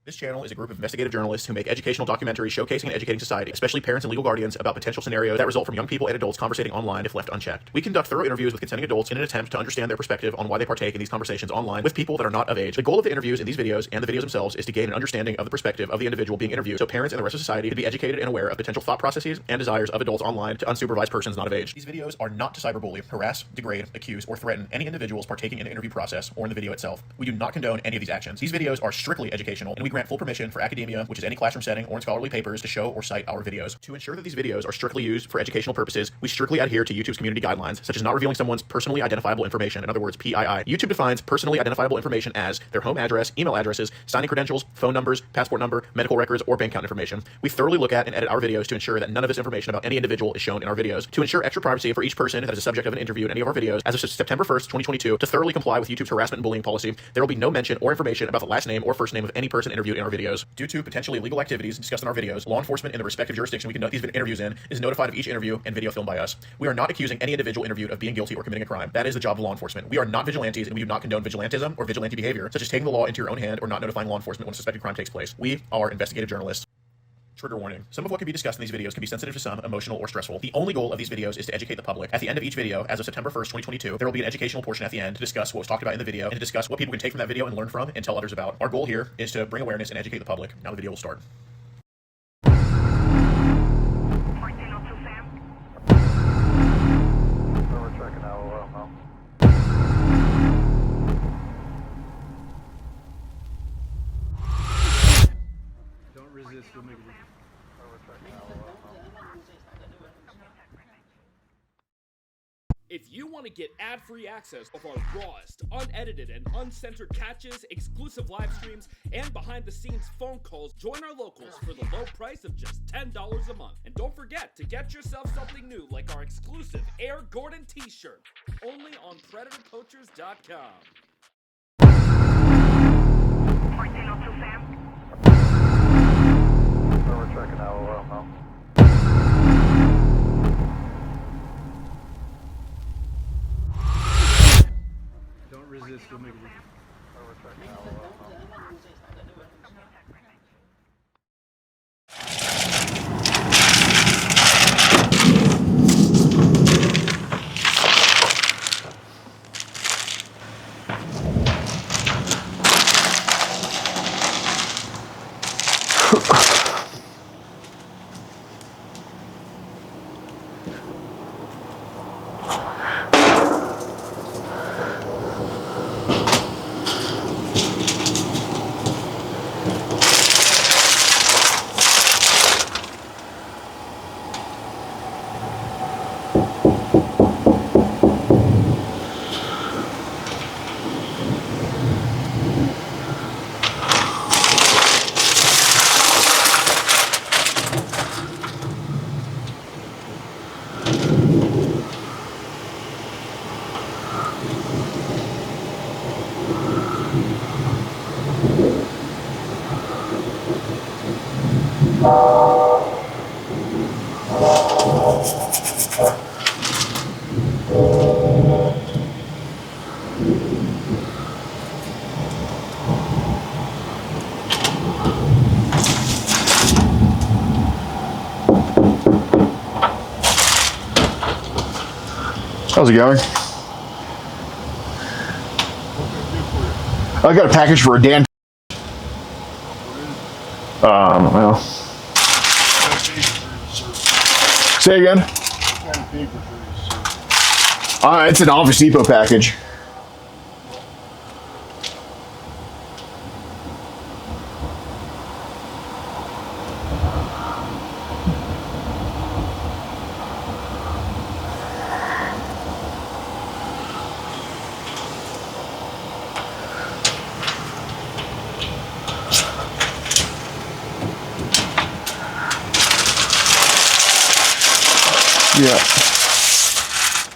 This channel is a group of investigative journalists who make educational documentaries showcasing and educating society, especially parents and legal guardians, about potential scenarios that result from young people and adults conversating online if left unchecked. We conduct thorough interviews with consenting adults in an attempt to understand their perspective on why they partake in these conversations online with people that are not of age. The goal of the interviews in these videos and the videos themselves is to gain an understanding of the perspective of the individual being interviewed, so parents and the rest of society can be educated and aware of potential thought processes and desires of adults online to unsupervised persons not of age. These videos are not to cyberbully, harass, degrade, accuse, or threaten any individuals partaking in the interview process or in the video itself. We do not condone any of these actions. These videos are strictly educational, and we grant full permission for academia, which is any classroom setting or in scholarly papers, to show or cite our videos. To ensure that these videos are strictly used for educational purposes, we strictly adhere to YouTube's community guidelines, such as not revealing someone's personally identifiable information, in other words, PII. YouTube defines personally identifiable information as their home address, email addresses, signing credentials, phone numbers, passport number, medical records, or bank account information. We thoroughly look at and edit our videos to ensure that none of this information about any individual is shown in our videos. To ensure extra privacy for each person that is a subject of an interview in any of our videos, as of September 1st, 2022, to thoroughly comply with YouTube's harassment and bullying policy, there will be no mention or information about the last name or first name of any person interviewed in our videos. Due to potentially illegal activities discussed in our videos, law enforcement in the respective jurisdiction we conduct these interviews in is notified of each interview and video filmed by us. We are not accusing any individual interviewed of being guilty or committing a crime. That is the job of law enforcement. We are not vigilantes, and we do not condone vigilantism or vigilante behavior, such as taking the law into your own hand or not notifying law enforcement when a suspected crime takes place. We are investigative journalists. Trigger warning. Some of what can be discussed in these videos can be sensitive to some, emotional, or stressful. The only goal of these videos is to educate the public. At the end of each video, as of September 1st, 2022, there will be an educational portion at the end to discuss what was talked about in the video and to discuss what people can take from that video and learn from and tell others about. Our goal here is to bring awareness and educate the public. Now the video will start. If you want to get ad-free access of our rawest, unedited, and uncensored catches, exclusive live streams, and behind-the-scenes phone calls, join our locals for the low price of just $10 a month. And don't forget to get yourself something new like our exclusive Air Gordon t-shirt, only on PredatorPoachers.com. 1402 Sam. We're checking out now. Don't resist, we'll make it. We're checking out now. How's it going? I got a package for a Dan. Well. Say again? It's an Office Depot package.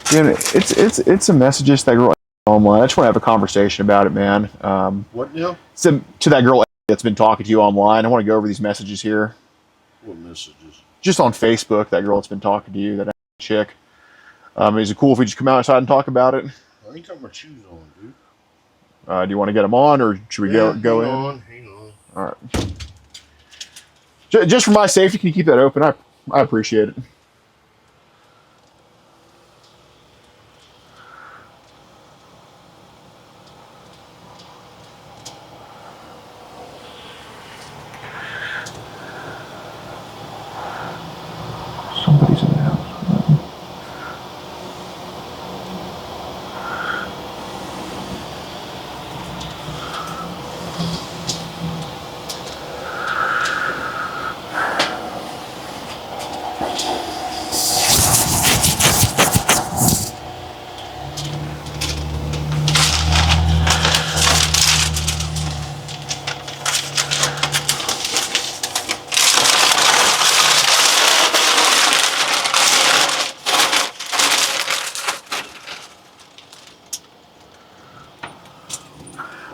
Yeah, it's some messages that girl online. I just want to have a conversation about it, man. What now? To that girl that's been talking to you online. I want to go over these messages here. What messages? Just on Facebook, that girl that's been talking to you, that chick. Is it cool if we just come outside and talk about it? I ain't got my shoes on, dude. Do you want to get them on, or should we go in? Hang on. All right. Just for my safety, can you keep that open? I appreciate it. Somebody's in the house.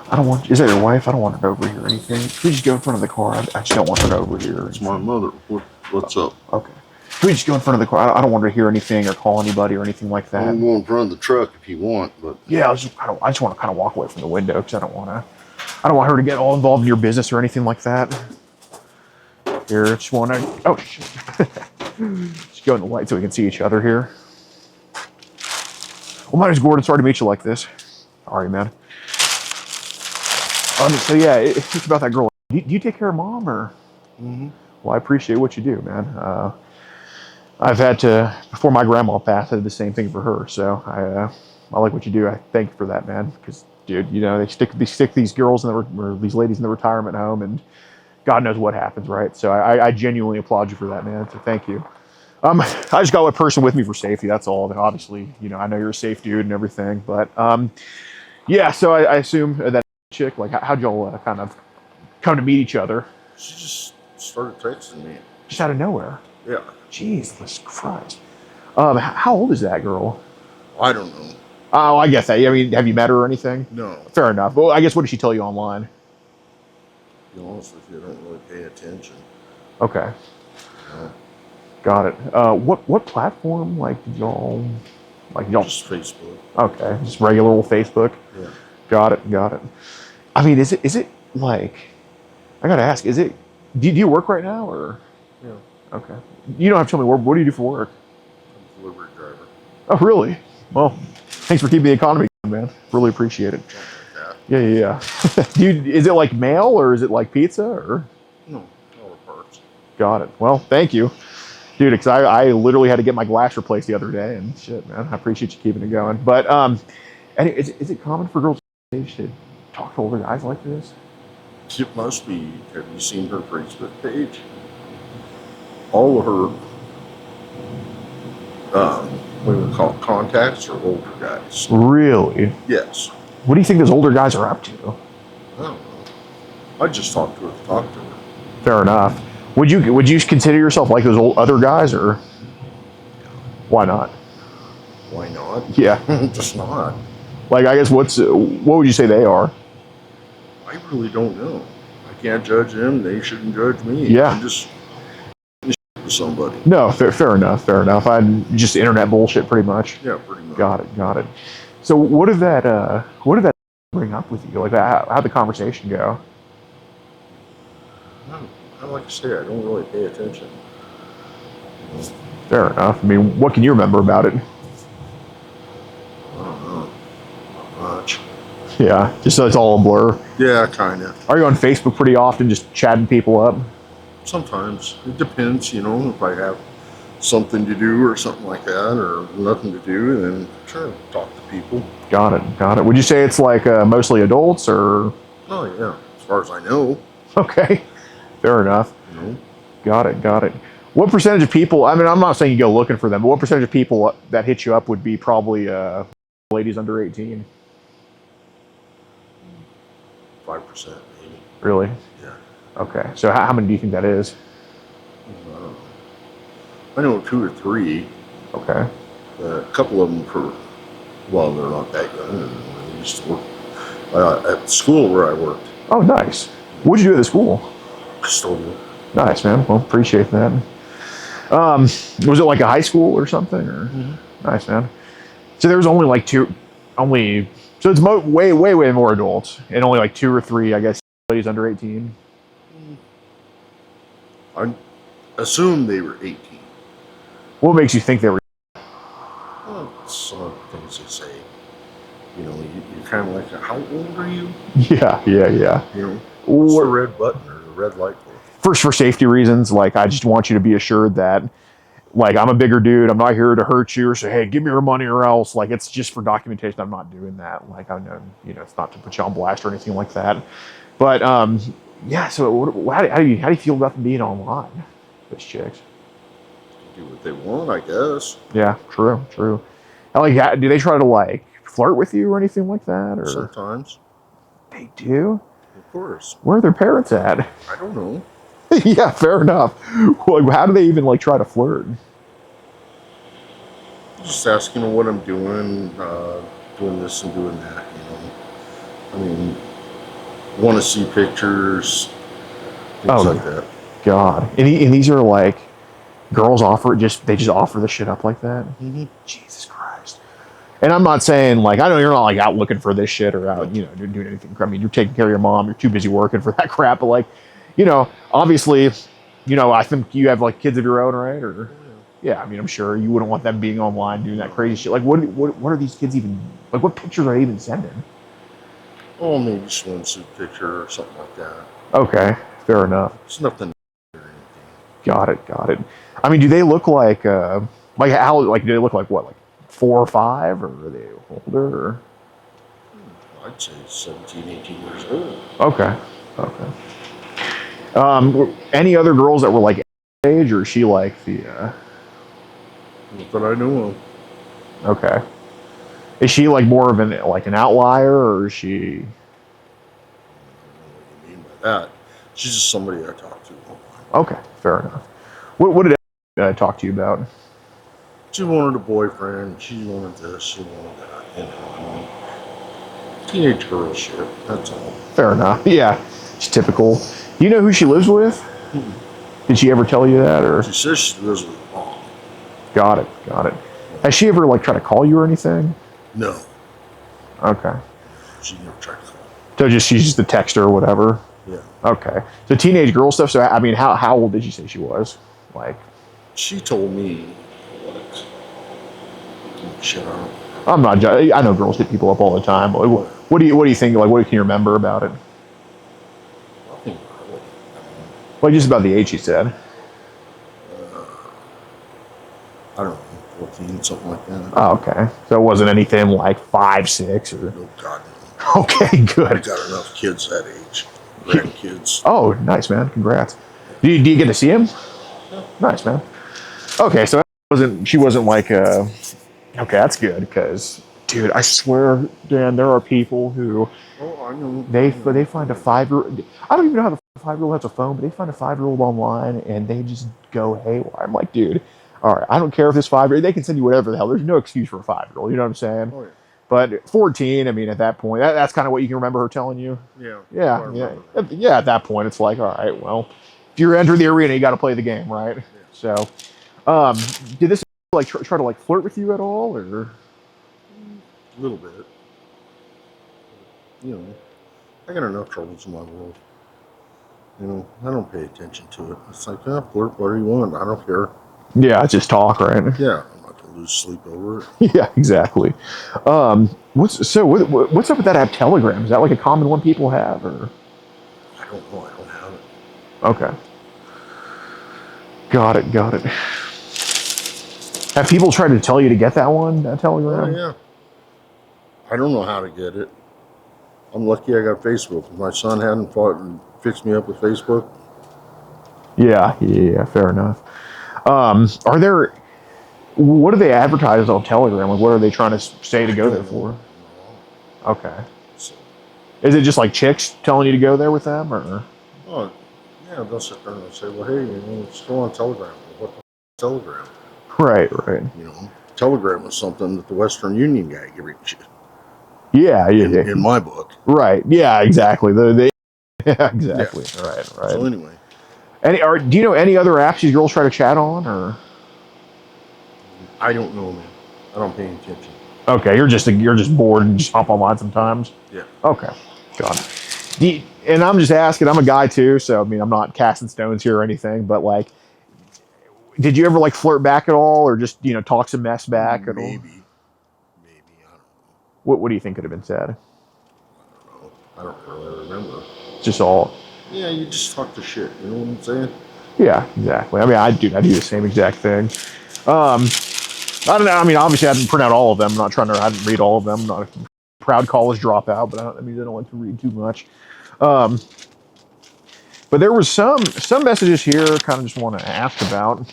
I don't want. Is that your wife? I don't want her over here or anything. Can we just go in front of the car? I just don't want her over here. It's my mother. What's up? Okay. Can we just go in front of the car? I don't want her to hear anything or call anybody or anything like that. I'll go in front of the truck if you want, but Yeah, I just want to kind of walk away from the window because I don't want her to get all involved in your business or anything like that. Here, just want to. Oh shit. Just go in the light so we can see each other here. Well, my name's Gordon. Sorry to meet you like this. Sorry, man. So yeah, it's about that girl. Do you take care of mom or? Mm-hmm. Well, I appreciate what you do, man. I've had to, before my grandma passed, I did the same thing for her. So I like what you do. I thank you for that, man. Because, dude, you know, they stick these girls or these ladies in the retirement home, and God knows what happens, right? So I genuinely applaud you for that, man. So thank you. I just got a person with me for safety. That's all. And obviously, you know, I know you're a safe dude and everything, but yeah. So I assume that chick, like, how'd y'all kind of come to meet each other? she just started texting me. Just out of nowhere. Yeah. Jesus Christ. How old is that girl? I don't know. Oh, I get that. I mean, have you met her or anything? No. Fair enough. Well, I guess what did she tell you online? To be honest with you, I don't really pay attention. Okay. No. Got it. What platform, like, did y'all... Just Facebook. Okay, just regular old Facebook? Yeah. Got it. I mean, is it like... I gotta ask, do you work right now, or... Yeah. Okay. You don't have to tell me what do you do for work? I'm a delivery driver. Oh, really? Well, thanks for keeping the economy going, man. Really appreciate it. Something like Yeah. Is it like mail, or is it like pizza, or? that. No, all the parts. Got it. Well, thank you. Dude, because I literally had to get my glass replaced the other day, and shit, man, I appreciate you keeping it going. But, and is it common for girls to talk to older guys like this? It must be. Have you seen her Facebook page? All of her, what do we call it, contacts are older guys. Really? Yes. What do you think those older guys are up to? I don't know. I just talk to her. Fair enough. Would you consider yourself like those old other guys, or why not? Why not? Yeah. Just not. Like, I guess what would you say they are? I really don't know. I can't judge them. They shouldn't judge me. Yeah. I'm just with somebody. No, fair enough. I'm just internet bullshit, pretty much. Yeah, pretty much. Got it. So what did that bring up with you? Like, how'd the conversation go? Like I say, I don't really pay attention. Fair enough. I mean, what can you remember about it? I don't know. Not much. Yeah, just so it's all a blur. Yeah, kind of. Are you on Facebook pretty often, just chatting people up? Sometimes. It depends, you know, if I have something to do or something like that, or nothing to do, then sure, talk to people. Got it. Would you say it's like mostly adults, or? Oh, yeah. As far as I know. Okay. Fair enough. You know? Got it. What percentage of people, I mean, I'm not saying you go looking for them, but what percentage of people that hit you up would be probably ladies under 18? 5% maybe. Really? Yeah. Okay. So how many do you think that is? I know 2 or 3. Okay. A couple of them they're not that young. They used to work at the school where I worked. Oh, nice. What'd you do at the school? Custodial. Nice, man. Well, appreciate that. Was it like a high school or something? Or? Mm-hmm. Nice, man. So there was only like so it's way more adults, and only like 2 or 3, I guess, ladies under 18. I assumed they were 18. What makes you think they were? Well, some of the things they say. You know, you're kind of like, how old are you? Yeah. You know, what's the red button or the red light for? First, for safety reasons, like I just want you to be assured that, like, I'm a bigger dude. I'm not here to hurt you or say, hey, give me your money or else. Like, it's just for documentation. I'm not doing that. Like, I know, you know, it's not to put you on blast or anything like that. But yeah. So, how do you feel about them being online? Those chicks. Do what they want, I guess. Yeah, true. Like, do they try to like flirt with you or anything like that? Or Sometimes. they do? Of course. Where are their parents at? I don't know. Yeah, fair enough. Like, how do they even like try to flirt? Just asking what I'm doing, doing this and doing that, you know. I mean, want to see pictures, things like that. God. And these are like girls they just offer the shit up like that? Mm-hmm. Jesus Christ. And I'm not saying, like, I know you're not like out looking for this shit or out, you know, doing anything. I mean, you're taking care of your mom. You're too busy working for that crap. But like, you know, obviously, you know, I think you have like kids of your own, right? Or yeah, I mean, I'm sure you wouldn't want them being online doing that crazy shit. Like, what are these kids even, like, what pictures are they even sending? Oh, maybe swimsuit picture or something like that. Okay, fair enough. It's nothing or anything. Got it. I mean, do they look like do they look like what, like 4 or 5, or are they older? Or? I'd say 17, 18 years old. Okay. Any other girls that were like age, or is she like the? Not that I know of. Okay. Is she like more of an outlier, or is she? I don't know what you mean by that. She's just somebody I talk to. Okay, fair enough. What did talk to you about? She wanted a boyfriend. She wanted this. She wanted that. You know, I mean, teenage girl shit. That's all. Fair enough. Yeah, it's typical. Do you know who she lives with? Mm-hmm. Did she ever tell you that, or? She says she lives with her mom. Got it. Has she ever like tried to call you or anything? No. Okay. She never tried to call. So she's just a texter or whatever. Yeah. Okay. So teenage girl stuff. So I mean, how old did you say she was? Like. She told me what? Shit, I'm not. I know girls hit people up all the time. What do you think? Like, what can you remember about it? Nothing really. Like, just about the age she said. I don't know, 14, something like that. Oh, okay. So it wasn't anything like 5, 6, or. No, God, no. Okay, good. I got enough kids that age. Grandkids. Oh, nice, man. Congrats. Do you get to see him? Yeah. Nice, man. Okay, so she wasn't like okay, that's good, because dude, I swear, Dan, there are people who Oh, I know. they find a 5-year-old. I don't even know how the 5-year-old has a phone, but they find a 5-year-old online and they just go haywire. I'm like, dude, all right, I don't care if this 5-year-old, they can send you whatever the hell. There's no excuse for a 5-year-old. You know what I'm saying? Oh, yeah. But 14, I mean, at that point, that's kind of what you can remember her telling you. Yeah. Yeah. At that point, it's like, all right, well, if you're entering the arena, you got to play the game, right? Yeah. So, did this like try to like flirt with you at all, or? A little bit. You know, I got enough troubles in my world. You know, I don't pay attention to it. It's like, flirt, what do you want? I don't care. Yeah, it's just talk, right? Yeah, I'm not gonna lose sleep over it. Yeah, exactly. What's up with that app Telegram? Is that like a common one people have, or? I don't know. I don't have it. Okay. Got it. Have people tried to tell you to get that one, that Telegram? Oh, yeah. I don't know how to get it. I'm lucky I got Facebook. If my son hadn't fought and fixed me up with Facebook. Yeah, fair enough. What do they advertise on Telegram? Like, what are they trying to say to go there for? Okay. So, Is it just like chicks telling you to go there with them, or? oh, yeah, they'll sit there and they'll say, well, hey, you know, let's go on Telegram. What the Telegram? Right. You know, Telegram was something that the Western Union guy gave you. Yeah. In my book. Right. Yeah. Exactly. Yeah. Exactly. Yeah. Right. So anyway. Do you know any other apps these girls try to chat on, or? I don't know, man. I don't pay attention. Okay, you're just bored and just hop online sometimes. Yeah. Okay, got it. and I'm just asking. I'm a guy too, so I mean, I'm not casting stones here or anything. But like, did you ever like flirt back at all, or just talk some mess back at all? Maybe. I don't know. What do you think could have been said? I don't really remember. Just all. Yeah, you just talk the shit. You know what I'm saying? Yeah, exactly. I mean, I do the same exact thing. I don't know. I mean, obviously, I didn't print out all of them. I'm not trying to. I didn't read all of them. I'm not a proud college dropout, but I don't like to read too much. But there was some messages here. Kind of just want to ask about.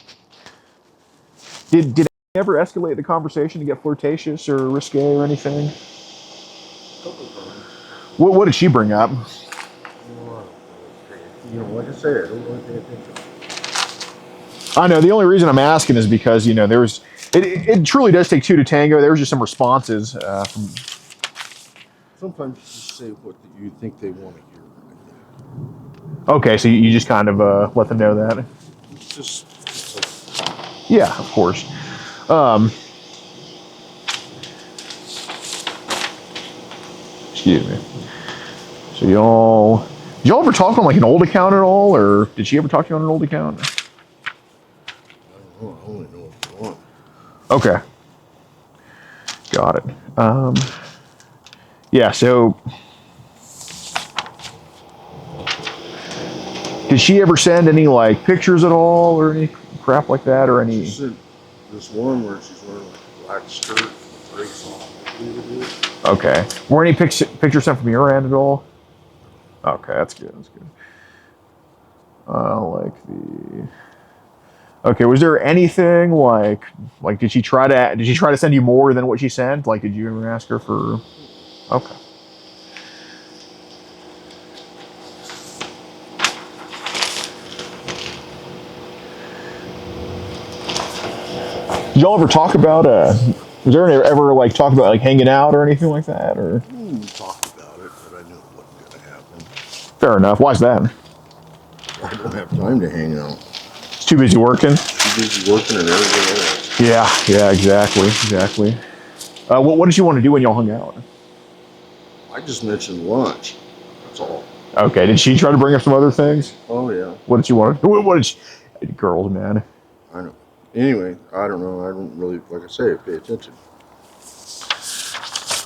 Did it ever escalate the conversation to get flirtatious or risque or anything? Couple times. What did she bring up? Like I said, I don't want to pay attention. I know. The only reason I'm asking is because there was. It truly does take two to tango. There was just some responses from. Sometimes you just say what you think they want to hear. Okay, so you just kind of let them know that. It's just Yeah, of course. Excuse me. So did y'all ever talk on like an old account at all, or did she ever talk to you on an old account? I only know it's one. Okay. Got it. Yeah, so did she ever send any like pictures at all or any crap like that or any? She said this one where she's wearing like a black skirt with gray socks. Okay. Were any pictures sent from your end at all? Okay, that's good. Okay, was there anything like did she try to send you more than what she sent? Like, did you ever ask her for? Okay. Did y'all ever talk about was there ever like talk about like hanging out or anything like that or? We talked about it, but I knew it wasn't going to happen. Fair enough. Why's that? I don't have time to hang out. It's too busy working. Too busy working and everything else. Yeah, exactly. What did you want to do when y'all hung out? I just mentioned lunch. That's all. Okay, did she try to bring up some other things? Oh yeah. What did she want? What did she? Girls, man. I know. Anyway, I don't know. I don't really, like I say, pay attention.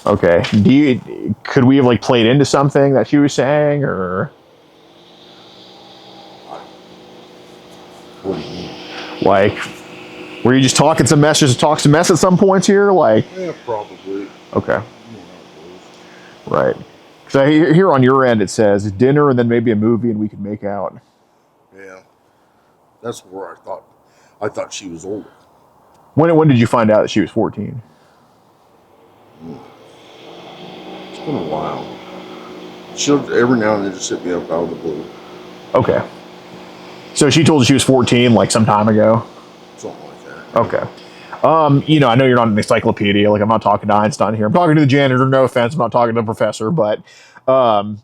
Okay. Could we have like played into something that she was saying, or? What do you mean? Like, were you just talking some mess, at some points here? Like, Yeah, probably. okay, You know how it goes. right. Because I here on your end it says dinner and then maybe a movie and we could make out. Yeah. That's where I thought she was older. When did you find out that she was 14? It's been a while. She'll every now and then just hit me up out of the blue. Okay. So she told you she was 14 like some time ago? Something like that. Okay. I know you're not an encyclopedia. Like, I'm not talking to Einstein here. I'm talking to the janitor. No offense. I'm not talking to the professor. But to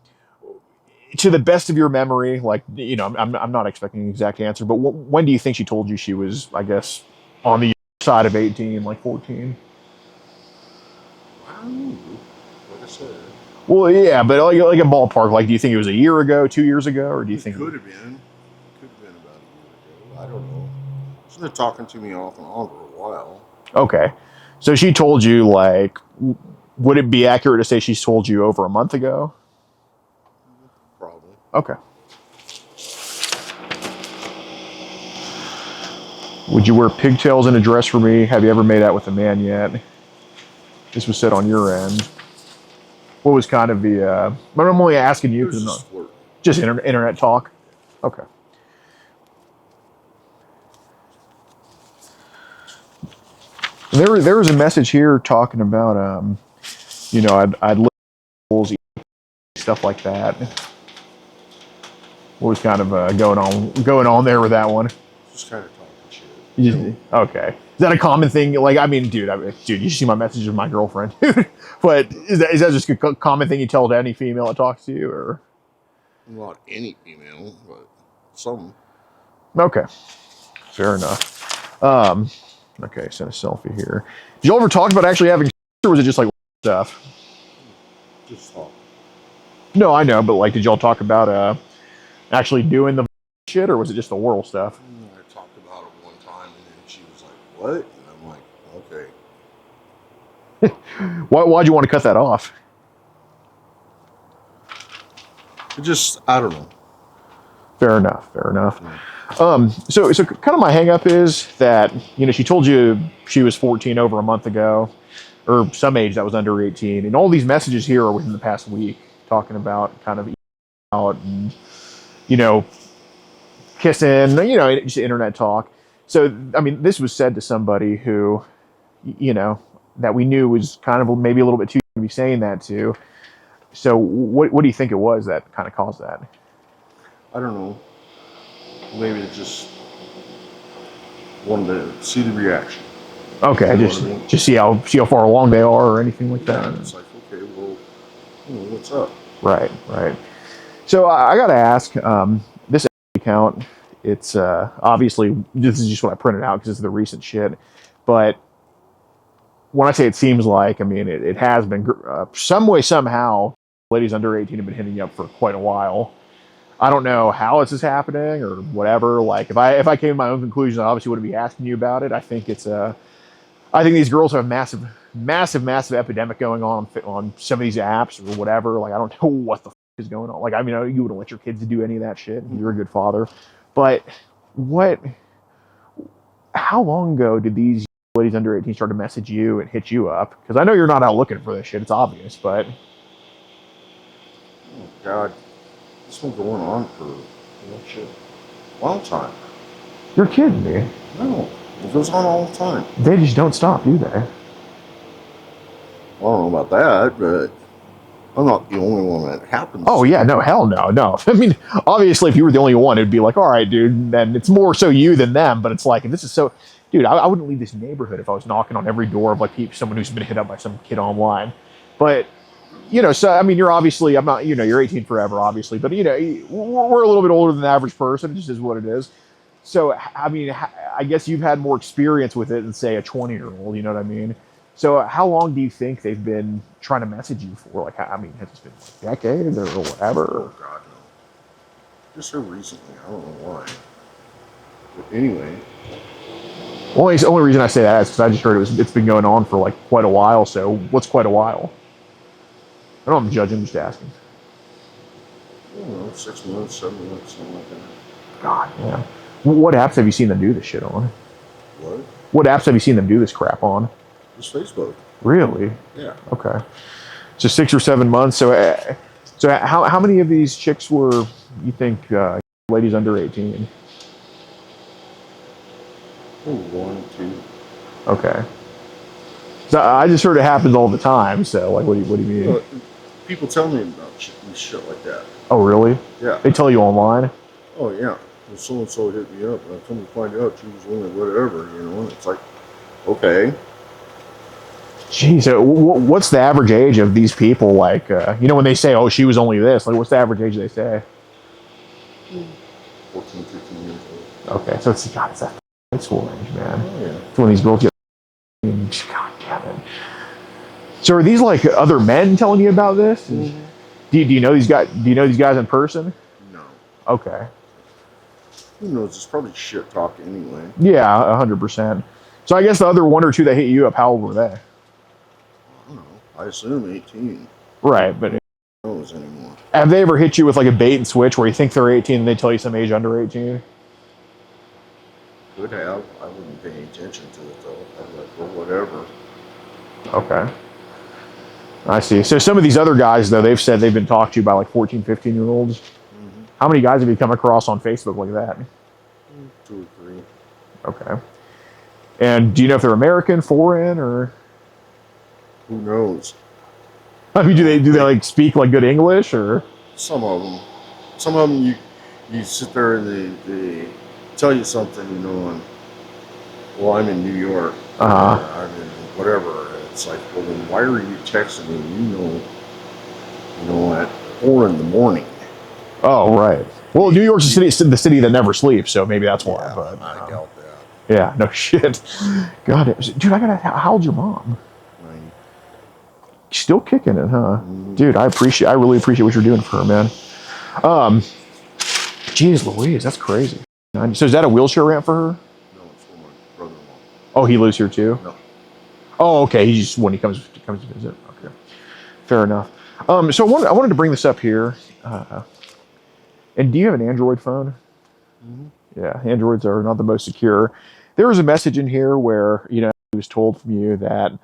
the best of your memory, like, I'm not expecting an exact answer. But when do you think she told you she was, I guess, on the side of 18, like 14? Wow. Like I said. Well, yeah, but like a ballpark. Like, do you think it was a year ago, 2 years ago, or do you think? Could have been. Could have been about a year ago. I don't know. She's been talking to me off and on for a while. Okay. So she told you, like, would it be accurate to say she's told you over a month ago? Probably. Okay. Would you wear pigtails in a dress for me? Have you ever made out with a man yet? This was said on your end. What was kind of the, but I'm only asking you because just internet talk. Okay. There was a message here talking about, I'd look stuff like that. What was kind of going on there with that one? Just kind of talking shit. Okay. Is that a common thing? Like, I mean, dude, you see my messages with my girlfriend, but is that just a common thing you tell to any female that talks to you, or? Not any female, but some. Okay. Fair enough. Okay, send a selfie here. Did y'all ever talk about actually having sex, or was it just like stuff? Just talk. No, I know, but like, did y'all talk about actually doing the shit, or was it just the oral stuff? I talked about it one time, and then she was like, "What?" And I'm like, "Okay." Why'd you want to cut that off? It just, I don't know. Fair enough. Fair enough. Yeah. So kind of my hang up is that, she told you she was 14 over a month ago, or some age that was under 18, and all these messages here are within the past week talking about kind of out and, kissing, just internet talk. So, I mean, this was said to somebody who, that we knew was kind of maybe a little bit too young to be saying that to. So what do you think it was that kind of caused that? I don't know. Maybe it just wanted to see the reaction. Okay, You know what I mean? just see how far along they are or anything like that. Yeah, it's like, okay, well, what's up? Right. So I got to ask, this account, it's obviously, this is just what I printed out because it's the recent shit, but when I say it seems like, I mean, it has been some way, somehow, ladies under 18 have been hitting you up for quite a while. I don't know how this is happening or whatever. Like, if I came to my own conclusions, I obviously wouldn't be asking you about it. I think I think these girls have a massive epidemic going on some of these apps or whatever. Like, I don't know what the is going on. Like, I mean, you wouldn't let your kids do any of that shit. You're a good father, but how long ago did these ladies under 18 start to message you and hit you up? Because I know you're not out looking for this shit. It's obvious, but Oh, God. It's been going on for a long time. you're kidding me. No, it goes on all the time. They just don't stop, do they? I don't know about that, but I'm not the only one that happens. Oh yeah, no, hell no. I mean, obviously, if you were the only one, it'd be like, all right, dude. Then it's more so you than them. But it's like, if this is so, dude, I wouldn't leave this neighborhood if I was knocking on every door of like someone who's been hit up by some kid online. But so I mean, you're obviously, I'm not, you're 18 forever, obviously, but we're a little bit older than the average person. It just is what it is. So I mean, I guess you've had more experience with it than say a 20-year-old. You know what I mean? So how long do you think they've been trying to message you for? Like, I mean, has it been like decades or whatever? Oh, God, no. Just so recently. I don't know why. But anyway. Well, the only reason I say that is because I just heard it's been going on for like quite a while. So what's quite a while? I don't know if I'm judging, I'm just asking. I don't know, 6 months, 7 months, something like that. God, yeah. What apps have you seen them do this shit on? What? What apps have you seen them do this crap on? Just Facebook. Really? Yeah. Okay. So 6 or 7 months. So how many of these chicks were, you think, ladies under 18? Oh, 1, 2. Okay. So I just heard it happens all the time. So like, what do you mean? Well, people tell me about shit like that. Oh, really? Yeah. They tell you online? Oh, yeah. Well, so-and-so hit me up, and I come to find out she was only whatever, and it's like, okay. Geez, so what's the average age of these people? Like, when they say, oh, she was only this, like, what's the average age they say? 14, 15 years old. Okay, so it's that high school range, man. Oh, yeah. It's when these girls get, God damn it. So are these like other men telling you about this? Mm-hmm. Do you know these guys? Do you know these guys in person? No. Okay. Who knows? It's probably shit talk anyway. Yeah, 100%. So I guess the other one or two that hit you up, how old were they? I don't know. I assume 18. Right, but Who knows anymore? have they ever hit you with like a bait and switch where you think they're 18 and they tell you some age under 18? Could have. I wouldn't pay any attention to it though. I'm like, well, whatever. Okay. I see. So some of these other guys, though, they've said they've been talked to by like 14, 15-year-olds. Mm-hmm. How many guys have you come across on Facebook like that? 2 or 3. Okay. And do you know if they're American, foreign, or? Who knows? I mean, do they like speak like good English, or? Some of them. Some of them you sit there and they tell you something, and well, I'm in New York. I'm in whatever. And it's like, well, then why are you texting me? At 4 in the morning. Oh, right. Well, New York's the city that never sleeps, so maybe that's why. Yeah, But I doubt that. yeah, no shit. God, dude, how old's your mom? Still kicking it, huh? Dude, I really appreciate what you're doing for her, man. Geez Louise, that's crazy. So is that a wheelchair ramp for her? No, it's for my brother-in-law. Oh, he lives here too? No. Oh, okay. He just when he comes to visit. Okay, fair enough. So I wanted to bring this up here. And do you have an Android phone? Mm-hmm. Yeah, Androids are not the most secure. There was a message in here where it was told from you that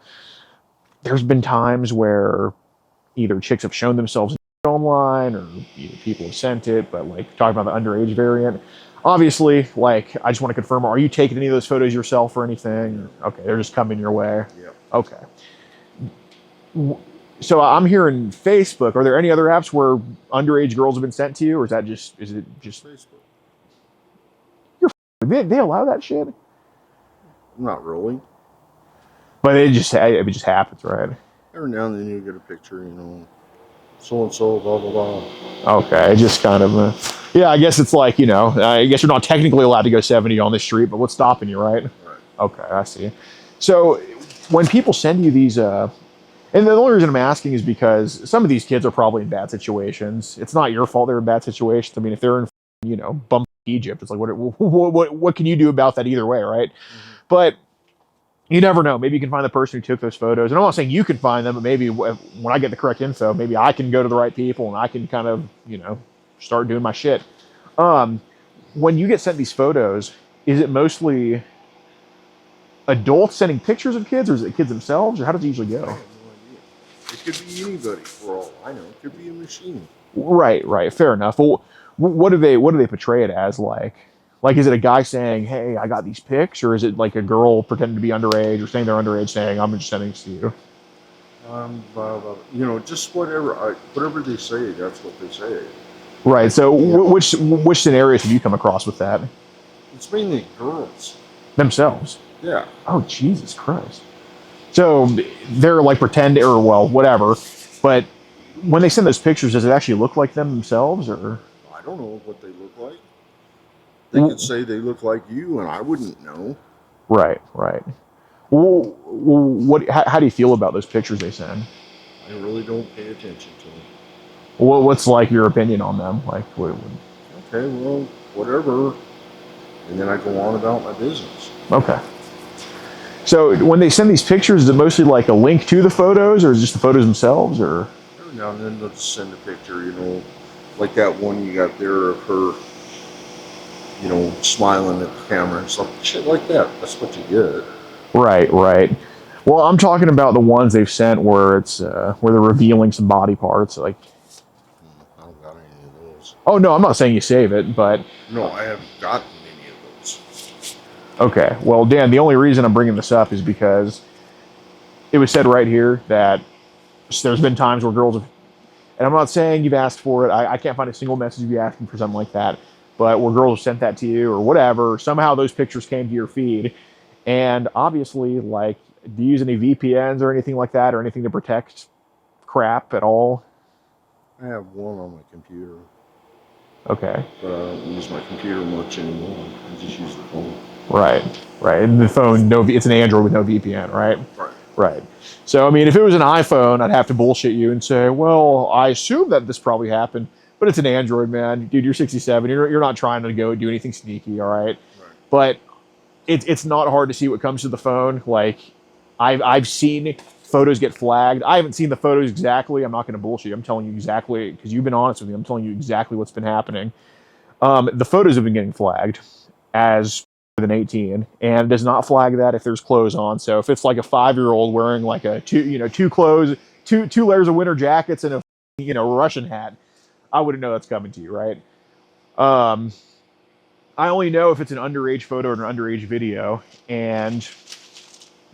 there's been times where either chicks have shown themselves online or people have sent it, but like talking about the underage variant. Obviously, like I just want to confirm: are you taking any of those photos yourself or anything? Okay, they're just coming your way. Yeah. Okay. So I'm hearing Facebook. Are there any other apps where underage girls have been sent to you, or is it just Facebook? They allow that shit? Not really. But it just happens, right? Every now and then you get a picture, so and so, blah blah blah. Okay, just kind of, yeah. I guess it's like I guess you're not technically allowed to go 70 on the street, but what's stopping you, right? Right. Okay, I see. So when people send you these, and the only reason I'm asking is because some of these kids are probably in bad situations. It's not your fault they're in bad situations. I mean, if they're in, bum Egypt, it's like what can you do about that either way, right? Mm-hmm. But you never know. Maybe you can find the person who took those photos. And I'm not saying you can find them, but maybe when I get the correct info, maybe I can go to the right people and I can kind of, start doing my shit. When you get sent these photos, is it mostly adults sending pictures of kids, or is it kids themselves, or how does it usually go? I have no idea. It could be anybody for all I know. It could be a machine. Right. Fair enough. Well, what do they portray it as like? Like, is it a guy saying, "Hey, I got these pics," or is it like a girl pretending to be underage or saying they're underage, saying, "I'm just sending this to you"? Just whatever they say, that's what they say. Right. So, which scenarios have you come across with that? It's mainly girls Themselves. Yeah. Oh, Jesus Christ. So they're like pretend or whatever, but when they send those pictures, does it actually look like them themselves, or? I don't know what they look like. They could say they look like you, and I wouldn't know. Right. Well, how do you feel about those pictures they send? I really don't pay attention to them. What's like your opinion on them? Like, okay, well, whatever. And then I go on about my business. Okay. So when they send these pictures, is it mostly like a link to the photos, or is it just the photos themselves, or? Every now and then they'll just send a picture, like that one you got there of her, smiling at the camera and stuff, shit like that. That's what you get. Right. Well, I'm talking about the ones they've sent where it's where they're revealing some body parts, like. I don't got any of those. Oh no, I'm not saying you save it, but. No, I haven't gotten any of those. Okay, well, Dan, the only reason I'm bringing this up is because it was said right here that there's been times where girls have, and I'm not saying you've asked for it. I can't find a single message of you asking for something like that. But where girls have sent that to you or whatever, somehow those pictures came to your feed. And obviously, like, do you use any VPNs or anything like that, or anything to protect crap at all? I have one on my computer. Okay. But I don't use my computer much anymore. I just use the phone. Right. And the phone, it's an Android with no VPN, right? Right. So, I mean, if it was an iPhone, I'd have to bullshit you and say, well, I assume that this probably happened. But it's an Android, man. Dude, you're 67. You're not trying to go do anything sneaky, all right? But it's not hard to see what comes to the phone. Like, I've seen photos get flagged. I haven't seen the photos exactly. I'm not going to bullshit you. I'm telling you exactly, because you've been honest with me. I'm telling you exactly what's been happening. The photos have been getting flagged as than 18, and it does not flag that if there's clothes on. So if it's like a 5-year-old wearing like two layers of winter jackets and a Russian hat, I wouldn't know that's coming to you, right? I only know if it's an underage photo or an underage video, and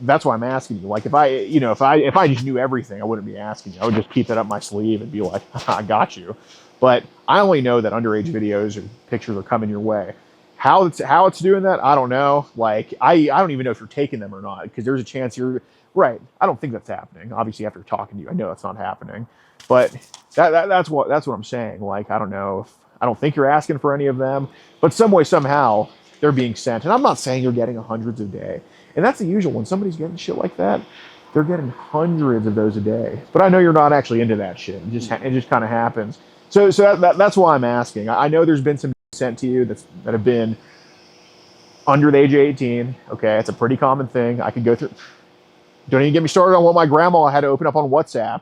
that's why I'm asking you. Like, if I just knew everything, I wouldn't be asking you. I would just keep that up my sleeve and be like, I got you. But I only know that underage videos or pictures are coming your way. How it's doing that, I don't know. Like, I don't even know if you're taking them or not, because there's a chance you're right. I don't think that's happening. Obviously, after talking to you, I know that's not happening. But that's what I'm saying. Like, I don't know. I don't think you're asking for any of them, but some way, somehow, they're being sent. And I'm not saying you're getting hundreds a day. And that's the usual. When somebody's getting shit like that, They're getting hundreds of those a day. But I know you're not actually into that shit. It just kind of happens. So that's why I'm asking. I know there's been some sent to you that have been under the age of 18. Okay, it's a pretty common thing. I could go through. Don't even get me started on what my grandma had to open up on WhatsApp.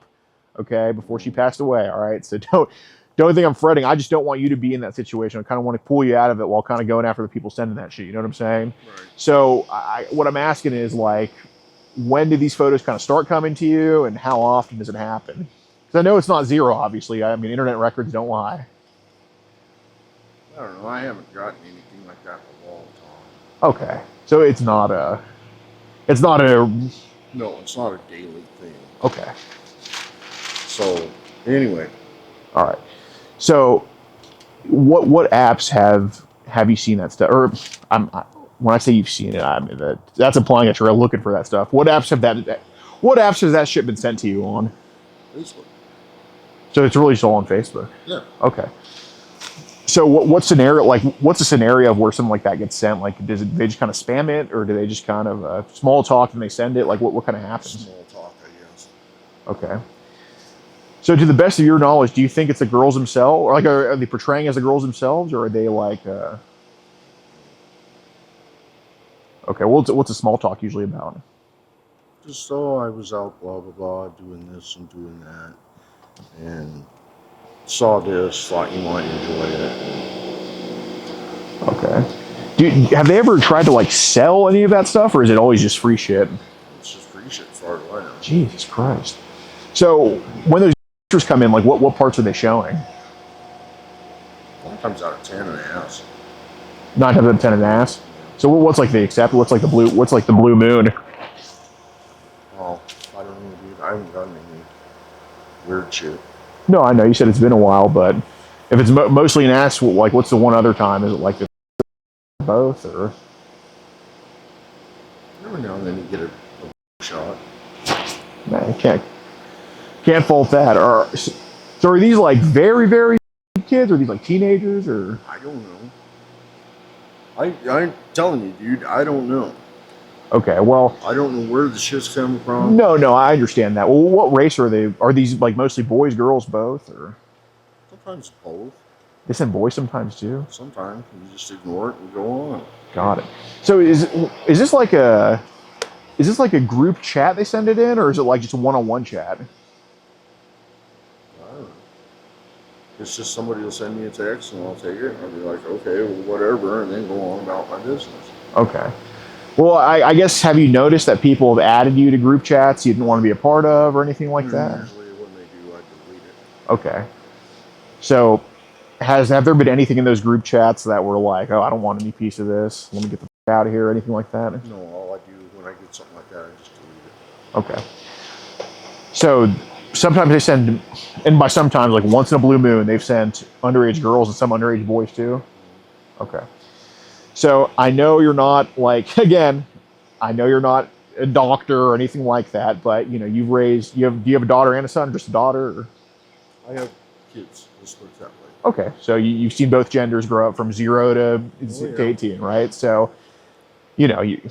Okay, before she passed away. All right, so don't think I'm fretting. I just don't want you to be in that situation. I kind of want to pull you out of it while kind of going after the people sending that shit. You know what I'm saying? Right. So what I'm asking is like, when do these photos kind of start coming to you, and how often does it happen? Because I know it's not zero, obviously. I mean, internet records don't lie. I don't know. I haven't gotten anything like that in a long time. Okay, so it's not a. No, it's not a daily thing. Okay. So anyway, All right. So, what apps have you seen that stuff? Or when I say you've seen it, I mean that's implying that you're looking for that stuff. What apps has that shit been sent to you on? Facebook. So it's really just all on Facebook. Yeah. Okay. So what scenario? Like, what's a scenario of where something like that gets sent? Like, they just kind of spam it, or do they just kind of small talk and they send it? Like, what kind of happens? Small talk, I guess. Okay. So, to the best of your knowledge, do you think it's the girls themselves, or like are they portraying as the girls themselves, or are they like? Okay, well, what's a small talk usually about? Just I was out, blah blah blah, doing this and doing that, and saw this, thought you might enjoy it. Okay. Have they ever tried to like sell any of that stuff, or is it always just free shit? It's just free shit, as far as I know. Jesus Christ. So when those pictures come in, like what parts are they showing? 9 times out of 10 an ass. 9 times out of 10 an ass. So what's like the accept? What's like the blue moon? Oh, I don't know, dude. I haven't done any weird shit. No, I know you said it's been a while, but if it's mostly an ass, like what's the one other time? Is it like both or? Every now and then you get a shot. Man, you can't fault that. So are these like very, very kids, or are these like teenagers, or? I don't know. I'm telling you, dude, I don't know. Okay, well. I don't know where the shit's coming from. No, I understand that. Well, what race are they? Are these like mostly boys, girls, both, or? Sometimes both. They send boys sometimes too. Sometimes you just ignore it and go on. Got it. So is this like a group chat they send it in, or is it like just a one-on-one chat? I don't know. It's just somebody will send me a text and I'll take it and I'll be like, okay, well, whatever, and then go on about my business. Okay. Well, I guess, have you noticed that people have added you to group chats you didn't want to be a part of or anything like that? Usually when they do, I delete it. Okay. So have there been anything in those group chats that were like, oh, I don't want any piece of this, let me get the f out of here, or anything like that? No, all I do when I get something like that, I just delete it. Okay. So sometimes they send, and by sometimes, like once in a blue moon, they've sent underage girls and some underage boys too? Okay. So I know you're not like, again, I know you're not a doctor or anything like that, but you know, do you have a daughter and a son, or just a daughter? Or? I have kids, let's put it that way. Okay, so you've seen both genders grow up from 0 to 18, right? So, you know, you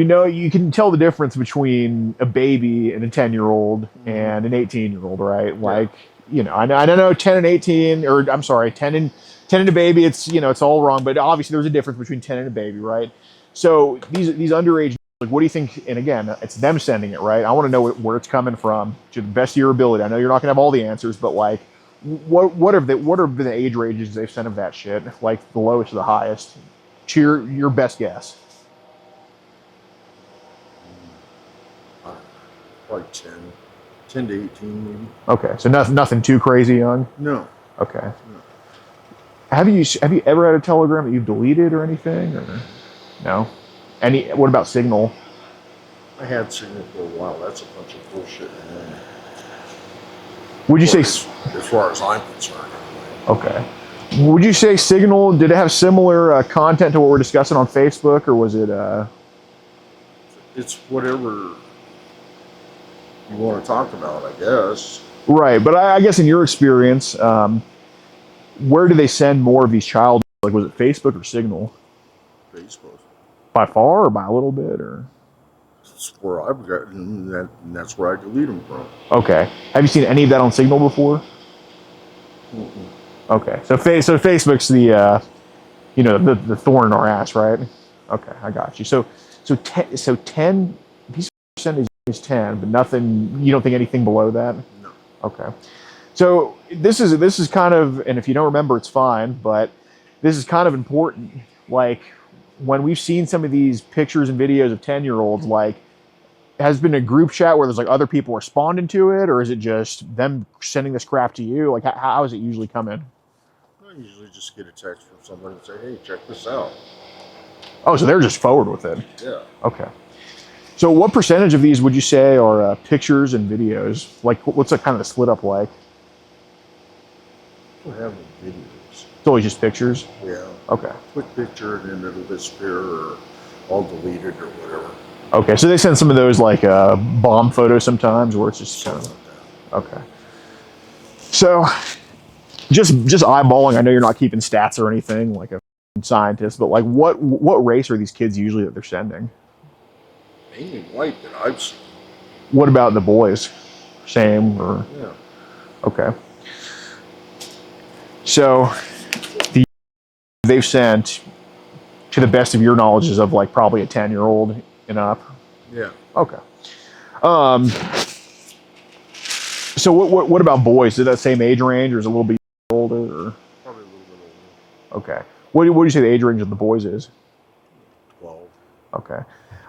know, you can tell the difference between a baby and a 10-year-old and an 18-year-old, right? Like, you know, I know 10 and 18, or I'm sorry, 10 and a baby, it's, you know, it's all wrong, but obviously there's a difference between 10 and a baby, right? So these underage, like, what do you think? And again, it's them sending it, right? I want to know where it's coming from to the best of your ability. I know you're not gonna have all the answers, but like, what are the age ranges they've sent of that shit? Like the lowest to the highest. Cheer your best guess. Like 10 to 18 maybe. Okay, so nothing too crazy young. No. Okay. No. Have you ever had a Telegram that you've deleted or anything, or no? What about Signal? I had Signal for a while. That's a bunch of bullshit. Would you say? As far as I'm concerned, anyway. Okay. Would you say Signal, did it have similar content to what we're discussing on Facebook, or was it? It's whatever you want to talk about, I guess. Right, but I guess in your experience, where do they send more of these child? Like, was it Facebook or Signal? Facebook. By far, or by a little bit, or? That's where I've gotten that, and that's where I delete them from. Okay. Have you seen any of that on Signal before? Mm-mm. Okay. So Facebook's the the thorn in our ass, right? Okay, I got you. So 10 piece percentage is 10, but nothing. You don't think anything below that? No. Okay. So this is kind of, and if you don't remember, it's fine, but this is kind of important. Like when we've seen some of these pictures and videos of 10-year-olds, like has been a group chat where there's like other people responding to it, or is it just them sending this crap to you? Like how is it usually coming? I usually just get a text from somebody and say, "Hey, check this out." Oh, so they're just forward with it. Yeah. Okay. So what percentage of these would you say are pictures and videos? Like what's that kind of the split up like? I don't have any videos. It's always just pictures? Yeah. Okay. Quick picture and then it'll disappear or I'll delete it or whatever. Okay, so they send some of those like bomb photos sometimes where it's just kind Something of, like that. okay. So just eyeballing, I know you're not keeping stats or anything like a scientist, but like what race are these kids usually that they're sending? Mainly white that I've seen. What about the boys? Same or? Yeah. Okay. So they've sent, to the best of your knowledge, is of like probably a 10-year-old and up. Yeah. Okay. So what about boys? Is it that same age range, or is it a little bit older? Or? Probably a little bit older. Okay. What do you say the age range of the boys is? 12. Okay.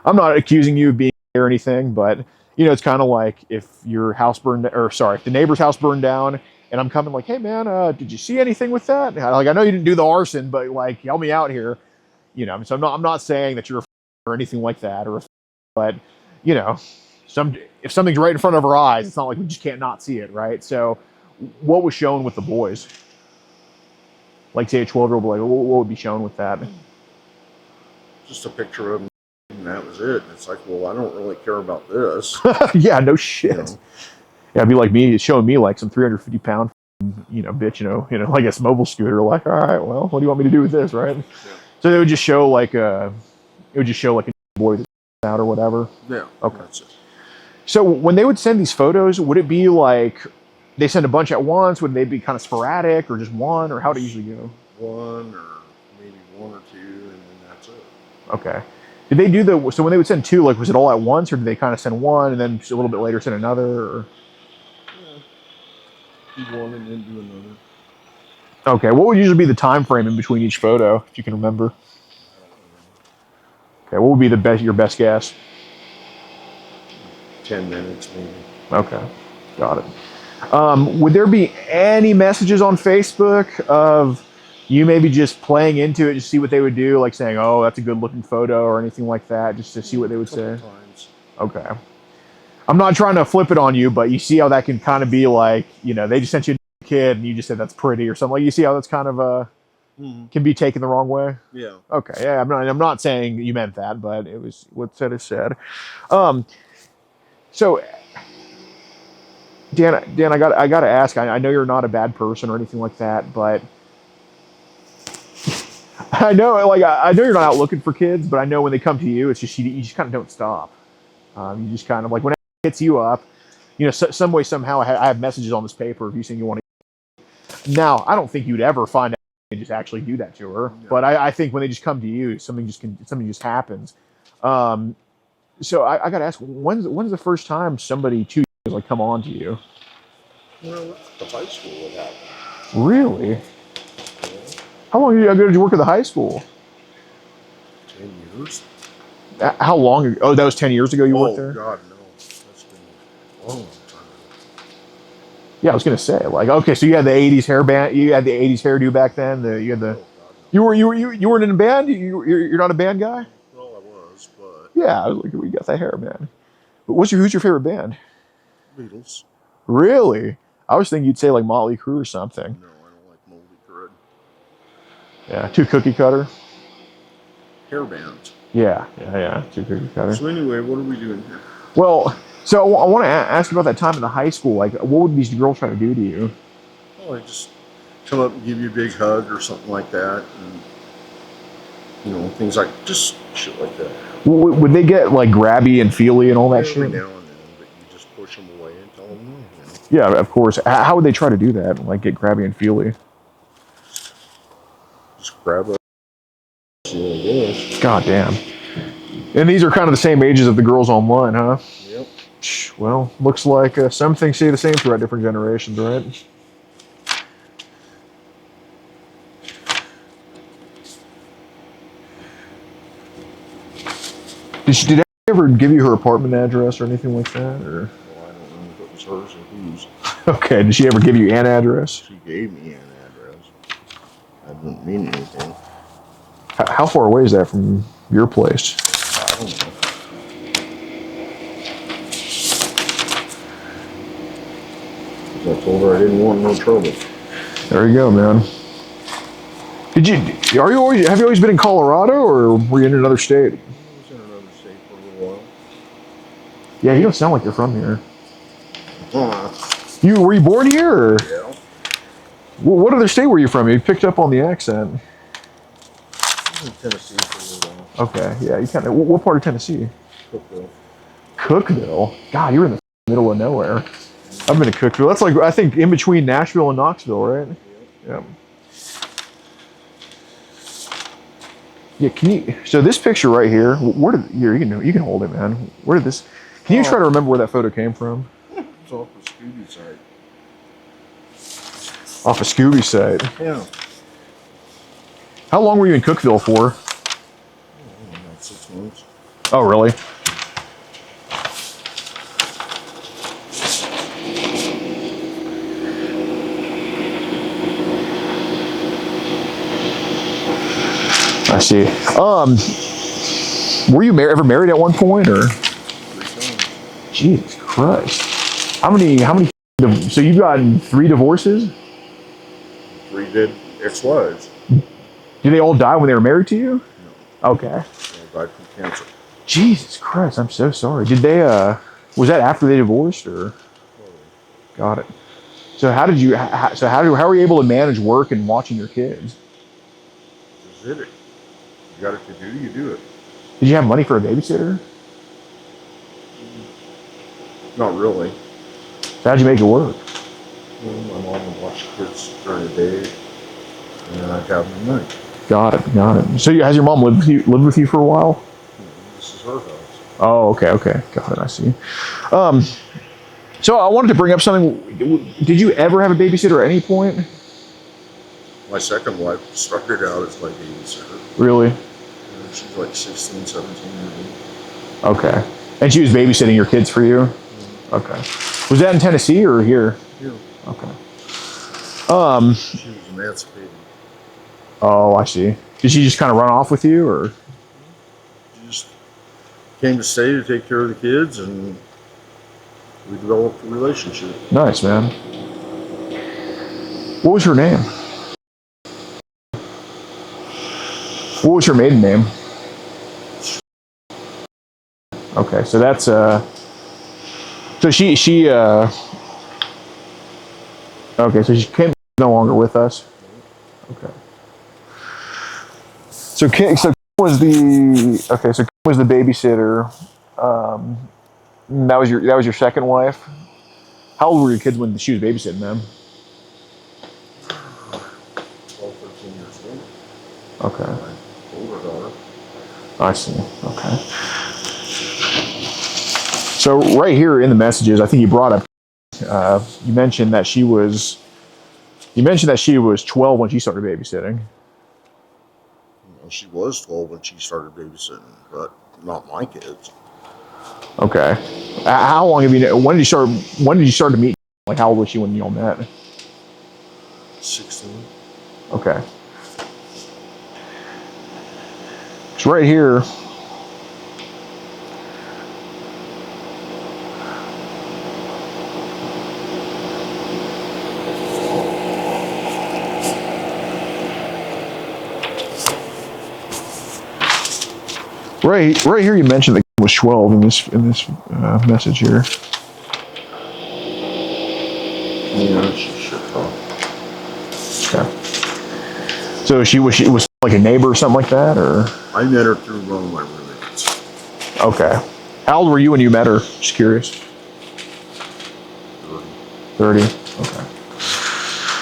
I'm not accusing you of being gay or anything, but it's kind of like if your house burned, or sorry, if the neighbor's house burned down, and I'm coming like, hey man, did you see anything with that? Like I know you didn't do the arson, but like help me out here. So I'm not saying that you're a or anything like that, but if something's right in front of our eyes, it's not like we just can't not see it, right? So what was shown with the boys? Like say a 12-year-old, like what would be shown with that? Just a picture of them and that was it. And it's like, well, I don't really care about this. Yeah, no shit. You know? Yeah, it'd be like me showing me like some 350-pound, bitch, like a mobile scooter. Like, all right, well, what do you want me to do with this, right? Yeah. So they would just show like a boy that's out or whatever. Yeah. Okay. That's it. So when they would send these photos, would it be like they send a bunch at once? Would they be kind of sporadic, or just one, or how do it usually go? One or maybe one or two, and then that's it. Okay. Did they do so when they would send two, like was it all at once, or did they kind of send one and then a little bit later send another? Or? Yeah. Do one and then do another. Okay. What would usually be the time frame in between each photo, if you can remember? Okay. What would be your best guess? 10 minutes maybe. Okay. Got it. Would there be any messages on Facebook of you maybe just playing into it, just see what they would do, like saying, "Oh, that's a good-looking photo," or anything like that, just to see what they would say? Times. Okay. I'm not trying to flip it on you, but you see how that can kind of be like, they just sent you a kid and you just said that's pretty or something. Like you see how that's kind of can be taken the wrong way. Yeah. Okay. Yeah. I'm not saying you meant that, but it was what said is said. So. Dan, I got to ask. I know you're not a bad person or anything like that, but I know you're not out looking for kids, but I know when they come to you, it's just you just kind of don't stop. You just kind of like when it hits you up, some way somehow I have messages on this paper of you saying you want to. Now I don't think you'd ever find out and just actually do that to her, no. But I think when they just come to you, something just happens. So I got to ask, when's the first time somebody to like come on to you? Well, the high school would happen. Really? Yeah. How long ago did you work at the high school? 10 years. How long ago? Oh, that was 10 years ago you worked there? Oh, God, no. That's been a long time. Yeah, I was going to say, like, okay, so you had the 80s hair band, you had the 80s hairdo back then, you had the... Oh, God, no. You weren't in a band? You're not a band guy? Well, I was, but... Yeah, I was like, we got that hair, man. But who's your favorite band? Beatles. Really? I was thinking you'd say like Motley Crue or something. No, I don't like Moldy Crud. Yeah, too cookie cutter. Hair bands. Yeah, too cookie cutter. So anyway, what are we doing here? Well, so I want to ask about that time in the high school. Like, what would these girls try to do to you? Oh, I just come up and give you a big hug or something like that. And You know, things like just shit like that. Would they get like grabby and feely and all that Every shit? now and then, but you just push them away and tell them no. You know? Yeah, of course. How would they try to do that? Like get grabby and feely? Just grab a. Yeah, God damn. And these are kind of the same ages of the girls online, huh? Yep. Well, looks like some things stay the same throughout different generations, right? Did I ever give you her apartment address or anything like that? Or Well, I don't know if it was hers or whose. okay, did she ever give you an address? She gave me an address. I didn't mean anything. How far away is that from your place? I don't know. I told her I didn't want no trouble. There you go, man. Have you always been in Colorado, or were you in another state? I was in another state for a little while. Yeah, you don't sound like you're from here. Uh, Were you born here, or yeah. what other state were you from? You picked up on the accent. I was in Tennessee for a little while. Okay, yeah, you kind of. What part of Tennessee? Cookville. Cookville. God, you're in the middle of nowhere. I've been to Cookville. That's like I think in between Nashville and Knoxville, right? Yeah. Yeah. Can you? So this picture right here. Where did here? You can hold it, man. Where did this? Can you try to remember where that photo came from? It's off the Scooby side. Off a Scooby site. Yeah. How long were you in Cookville for? About 6 months. Oh, really? I see. Were you ever married at one point, or? 3 times. Jesus Christ! How many? So you've gotten 3 divorces? 3 dead ex-wives. Did they all die when they were married to you? No. Okay. They all died from cancer. Jesus Christ! I'm so sorry. Did they? Was that after they divorced, or? Got it. So how did you? How were you able to manage work and watching your kids? Just did it. You got it to do, you do it. Did you have money for a babysitter? Not really. So how'd you make it work? Well, my mom would watch the kids during the day, and then I'd have them at night. Got it. So has your mom lived with you for a while? This is her house. Oh, okay. Got it. I see. So I wanted to bring up something. Did you ever have a babysitter at any point? My second wife started out as my babysitter. Really? And she's like 16, 17 years old. Okay. And she was babysitting your kids for you? Okay. Was that in Tennessee or here? Here. Okay. She was emancipated. Oh, I see. Did she just kind of run off with you, or? She just came to stay to take care of the kids, and we developed a relationship. Nice, man. What was her name? What was her maiden name? Okay, so that's so she okay, so she came no longer with us. Okay. So Kim was the babysitter. That was your second wife. How old were your kids when she was babysitting them? 12, 13 years old. Okay. My older daughter. I see. Okay. So right here in the messages, I think you brought up. You mentioned that she was 12 when she started babysitting. Well, she was 12 when she started babysitting, but not my kids. Okay. How long have you? When did you start to meet? Like, how old was she when you all met? 16. Okay. It's right here. Right here, you mentioned that was 12 in this message here. Yeah, she should talk. Okay. So she was like a neighbor or something like that, or? I met her through one of my roommates. Okay. How old were you when you met her? Just curious. 30. Okay.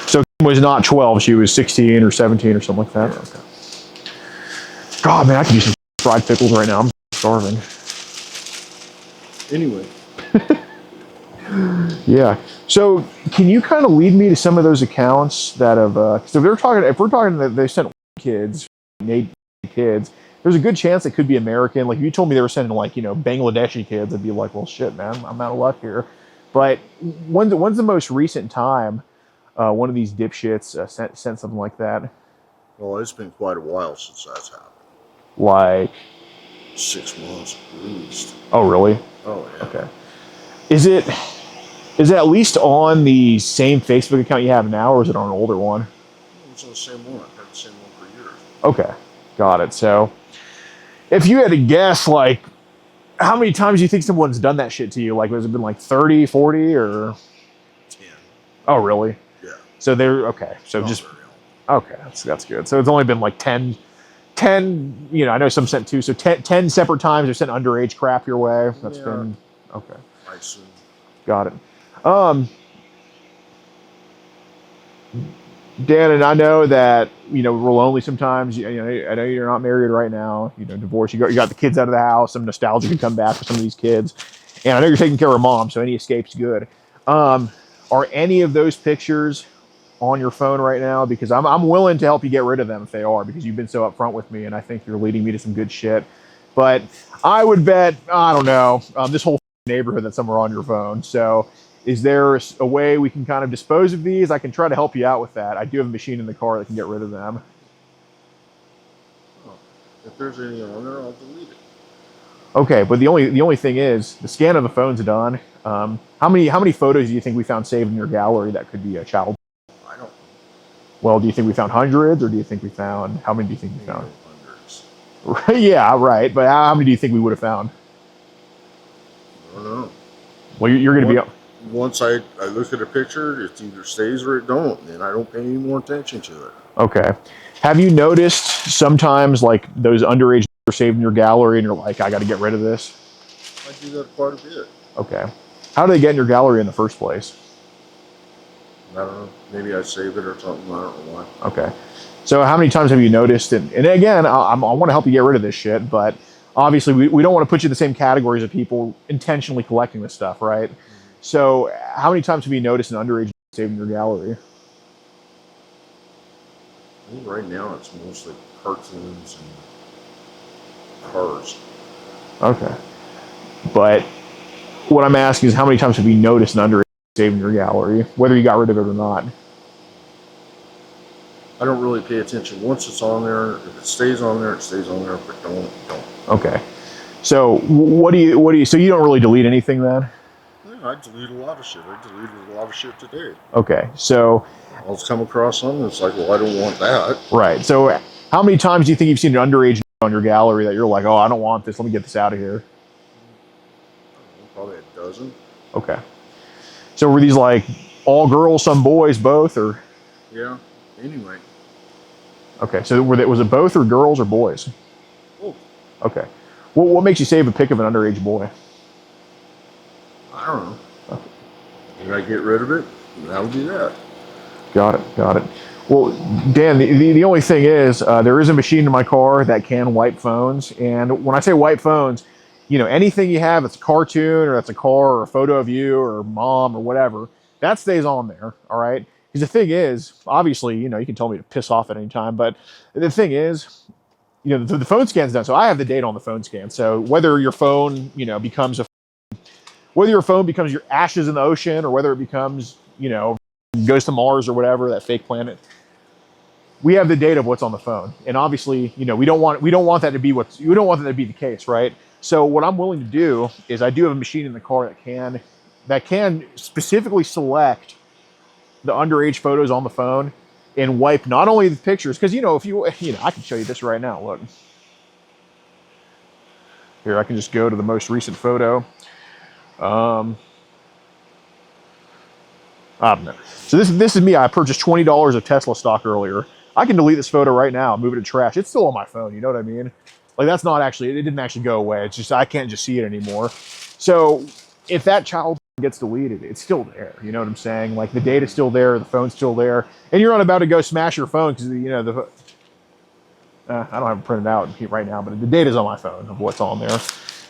So Kim was not 12. She was 16 or 17 or something like that. Okay. God, man, I could use some fried pickles right now. I'm starving. Anyway. Yeah. So can you kind of lead me to some of those accounts that have? So if we're talking that they sent kids, kids, there's a good chance it could be American. Like if you told me they were sending like Bangladeshi kids, I'd be like, well, shit, man, I'm out of luck here. But when's the most recent time one of these dipshits sent something like that? Well, it's been quite a while since that's happened. Like 6 months at least. Oh, really? Oh, yeah. Okay. Is it at least on the same Facebook account you have now, or is it on an older one? It's on the same one. I've had the same one for years. Okay, got it. So, if you had to guess, like, how many times do you think someone's done that shit to you? Like, has it been like 30, 40, or? 10. Oh, really? Yeah. So they're, okay, so just, okay, that's good. So it's only been like 10, I know some sent 2, so 10 separate times they're sent underage crap your way. That's been, okay. I assume. Got it. Dan, and I know that we're lonely sometimes. I know you're not married right now. Divorced. You got the kids out of the house. Some nostalgia can come back for some of these kids, and I know you're taking care of mom, so any escape's good. Are any of those pictures on your phone right now? Because I'm willing to help you get rid of them if they are, because you've been so upfront with me, and I think you're leading me to some good shit. But I would bet, I don't know, this whole neighborhood that's somewhere on your phone. So is there a way we can kind of dispose of these? I can try to help you out with that. I do have a machine in the car that can get rid of them. Oh, if there's any on there, I'll delete it. Okay, but the only thing is the scan of the phone's done. How many photos do you think we found saved in your gallery that could be a child? I don't know. Well, do you think we found hundreds, or do you think we found, how many do you think we found? Hundreds. Yeah, right. But how many do you think we would have found? I don't know. Well, you're going to be... Once I look at a picture, it either stays or it don't, and I don't pay any more attention to it. Okay. Have you noticed sometimes like those underage are saved in your gallery and you're like, I got to get rid of this? I do that quite a bit. Okay. How do they get in your gallery in the first place? I don't know. Maybe I save it or something. I don't know why. Okay. So how many times have you noticed, and again, I want to help you get rid of this shit, but obviously we don't want to put you in the same categories of people intentionally collecting this stuff, right? So how many times have you noticed an underage saved in your gallery? I think right now it's mostly cartoons and cars. Okay. But what I'm asking is how many times have you noticed an underage saved in your gallery, whether you got rid of it or not? I don't really pay attention. Once it's on there, if it stays on there, it stays on there. If it don't, it don't. Okay. So what do you? So you don't really delete anything then? Yeah, I delete a lot of shit. I deleted a lot of shit today. Okay. So I'll come across something. It's like, well, I don't want that. Right. So how many times do you think you've seen an underage on your gallery that you're like, oh, I don't want this. Let me get this out of here. Probably a dozen. Okay. So were these like all girls, some boys, both, or? Yeah. Anyway. Okay. So was it both or girls or boys? Oh. Okay. What makes you save a pic of an underage boy? I don't know. Okay. If I get rid of it, that'll be that. Got it. Well, Dan, the only thing is there is a machine in my car that can wipe phones. And when I say wipe phones, anything you have that's a cartoon or that's a car or a photo of you or mom or whatever, that stays on there, all right? Because the thing is, obviously, you can tell me to piss off at any time, but the thing is, the phone scan's done. So I have the data on the phone scan. So whether your phone, becomes whether your phone becomes your ashes in the ocean or whether it becomes, goes to Mars or whatever, that fake planet, we have the data of what's on the phone. And obviously, we don't want that to be the case, right? So what I'm willing to do is I do have a machine in the car that can specifically select the underage photos on the phone and wipe not only the pictures, because I can show you this right now. Look. Here, I can just go to the most recent photo. I don't know. So this is me. I purchased $20 of Tesla stock earlier. I can delete this photo right now, move it to trash. It's still on my phone. You know what I mean? Like that's not actually. It didn't actually go away. It's just I can't just see it anymore. So if that child gets deleted, it's still there. You know what I'm saying? Like the data's still there, the phone's still there, and you're not about to go smash your phone because I don't have it printed out right now, but the data's on my phone of what's on there.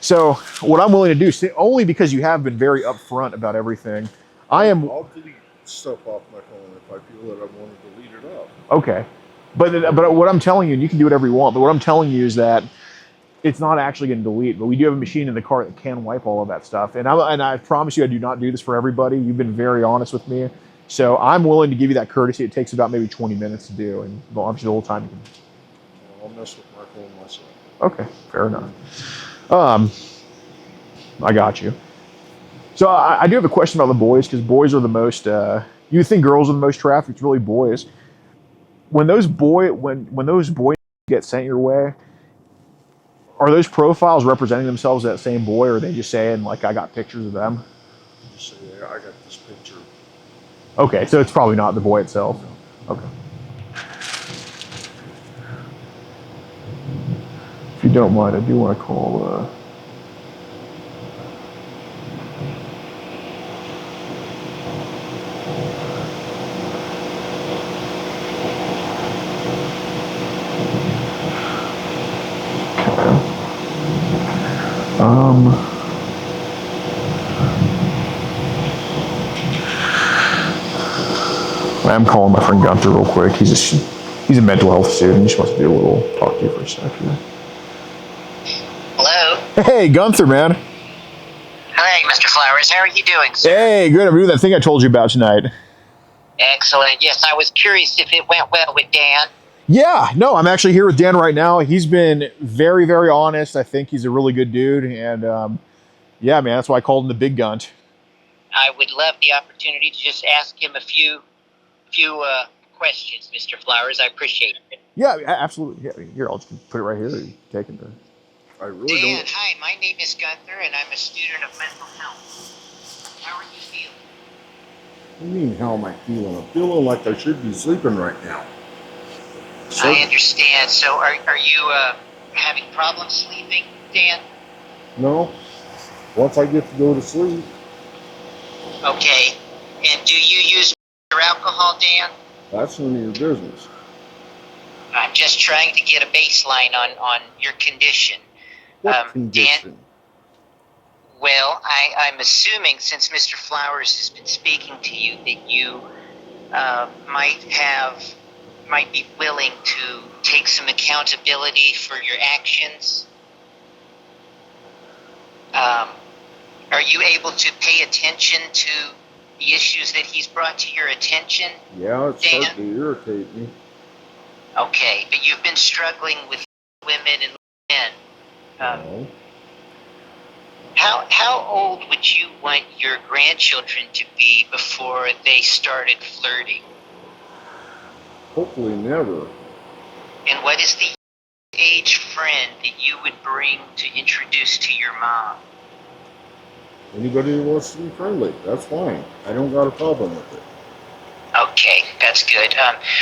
So what I'm willing to do, only because you have been very upfront about everything, I'll delete stuff off my phone if I feel that I want to delete it off. Okay, but what I'm telling you, and you can do whatever you want, but what I'm telling you is that it's not actually going to delete. But we do have a machine in the car that can wipe all of that stuff. And I promise you, I do not do this for everybody. You've been very honest with me, so I'm willing to give you that courtesy. It takes about maybe 20 minutes to do, and obviously the whole time you can. I'll mess with my phone myself. Okay, fair enough. I got you. So I do have a question about the boys because boys are the most. You think girls are the most trafficked? It's really boys. When those boys get sent your way, are those profiles representing themselves as that same boy, or are they just saying like I got pictures of them? Just say, yeah, I got this picture. Okay, so it's probably not the boy itself. Okay. If you don't mind, I do want to call. I'm calling my friend Gunther real quick. He's a mental health student. He just wants to do a little talk to you for a second. Hello. Hey, Gunther, man. Hey, Mr. Flowers. How are you doing, sir? Hey, good. I'm doing that thing I told you about tonight. Excellent. Yes, I was curious if it went well with Dan. Yeah, no, I'm actually here with Dan right now. He's been very, very honest. I think he's a really good dude, and yeah, man, that's why I called him the Big Gunt. I would love the opportunity to just ask him a few questions, Mr. Flowers. I appreciate it. Yeah, absolutely. Yeah, here, I'll just put it right here. Take it. I really Dan, don't. hi. My name is Gunther, and I'm a student of mental health. How are you feeling? What do you mean, how am I feeling? I'm feeling like I should be sleeping right now. So, I understand. So, are you having problems sleeping, Dan? no. Once I get to go to sleep, Okay. And do you use your alcohol, Dan? that's none of your business. I'm just trying to get a baseline on your condition. What condition? Dan, well, I'm assuming since Mr. Flowers has been speaking to you that you might be willing to take some accountability for your actions. Are you able to pay attention to the issues that he's brought to your attention? Yeah, it's Dan? starting to irritate me. Okay, but you've been struggling with women and men. No. How old would you want your grandchildren to be before they started flirting? Hopefully never. And what is the age friend that you would bring to introduce to your mom? Anybody who wants to be friendly, that's fine. I don't got a problem with it. Okay, that's good.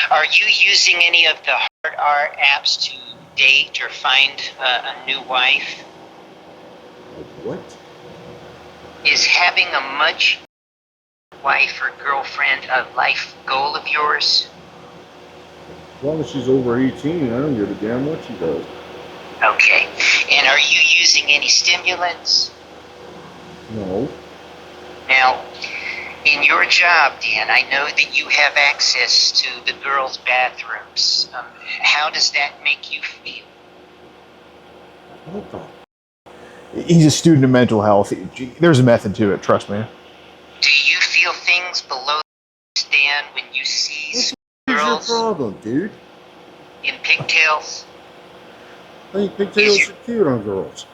Are you using any of the hard R apps to date or find a new wife? What? Is having a much wife or girlfriend a life goal of yours? As long as she's over 18, I don't give a damn what she does. Okay. And are you using any stimulants? No. Now, in your job, Dan, I know that you have access to the girls' bathrooms. How does that make you feel? What the? He's a student of mental health. There's a method to it, trust me. Do you feel things below the stand when you see What's girls your problem, dude? in pigtails? I think pigtails are cute on girls.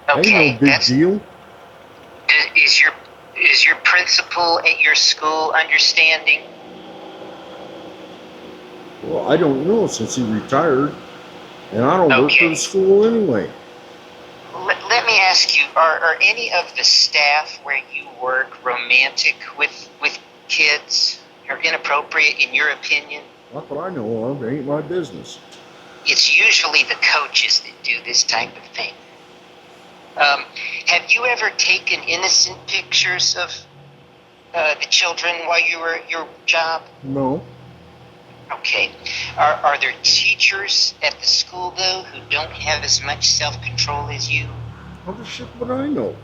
Okay, Ain't no big deal. Is your principal at your school understanding? Well, I don't know since he retired, and I don't work for Okay. the school anyway. Let me ask you, are any of the staff where you work romantic with kids or inappropriate in your opinion? Not that I know of. It ain't my business. It's usually the coaches that do this type of thing. Have you ever taken innocent pictures of the children while you were at your job? No. Okay. Are there teachers at the school, though, who don't have as much self-control as you? How the shit would I know?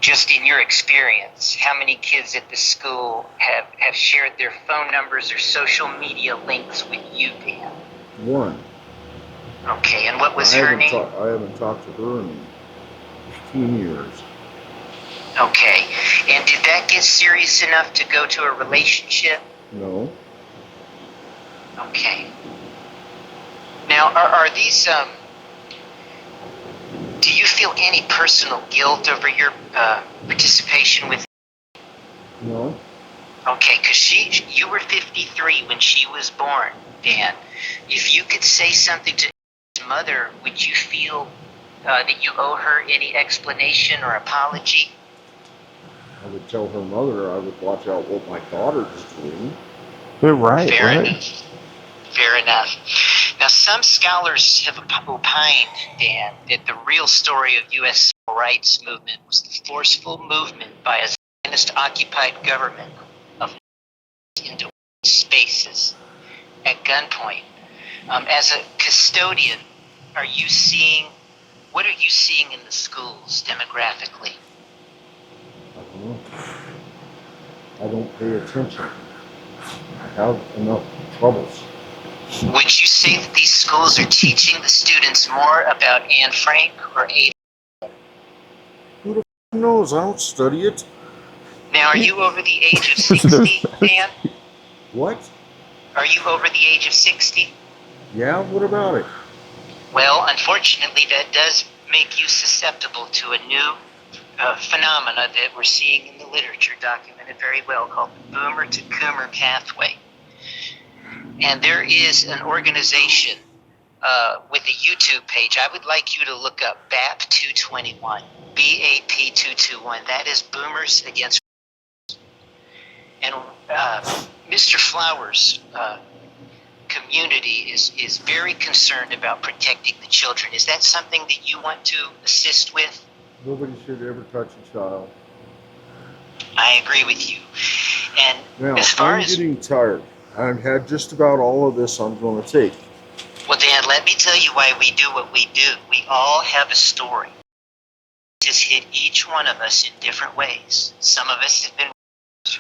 Just in your experience, how many kids at the school have shared their phone numbers or social media links with you, Dan? One. Okay, and what was her name? I haven't talked to her in 15 years. Okay, and did that get serious enough to go to a relationship? No. Okay. Now, are these, do you feel any personal guilt over your participation with? No. Okay, because you were 53 when she was born, Dan. If you could say something to his mother, would you feel that you owe her any explanation or apology? I would tell her mother I would watch out what my daughter's doing. You're right. Fair Right. enough. Fair enough. Now, some scholars have opined, Dan, that the real story of U.S. civil rights movement was the forceful movement by a Zionist-occupied government of into spaces at gunpoint. As a custodian, what are you seeing in the schools demographically? I don't know. I don't pay attention. I have enough troubles. Would you say that these schools are teaching the students more about Anne Frank or Ada? Who the f knows? I don't study it. Now, are you over the age of 60, Dan? What? Are you over the age of 60? Yeah, what about it? Well, unfortunately, that does make you susceptible to a new phenomena that we're seeing in the literature, documented very well, called the boomer to coomer pathway. And there is an organization with a YouTube page. I would like you to look up BAP 221, BAP 221. That is Boomers Against. And Mr. Flowers' community is very concerned about protecting the children. Is that something that you want to assist with? Nobody should ever touch a child. I agree with you. And Now, as far I'm as getting tired. I've had just about all of this I'm going to take. well, Dan, let me tell you why we do what we do. We all have a story. It has hit each one of us in different ways. Some of us have been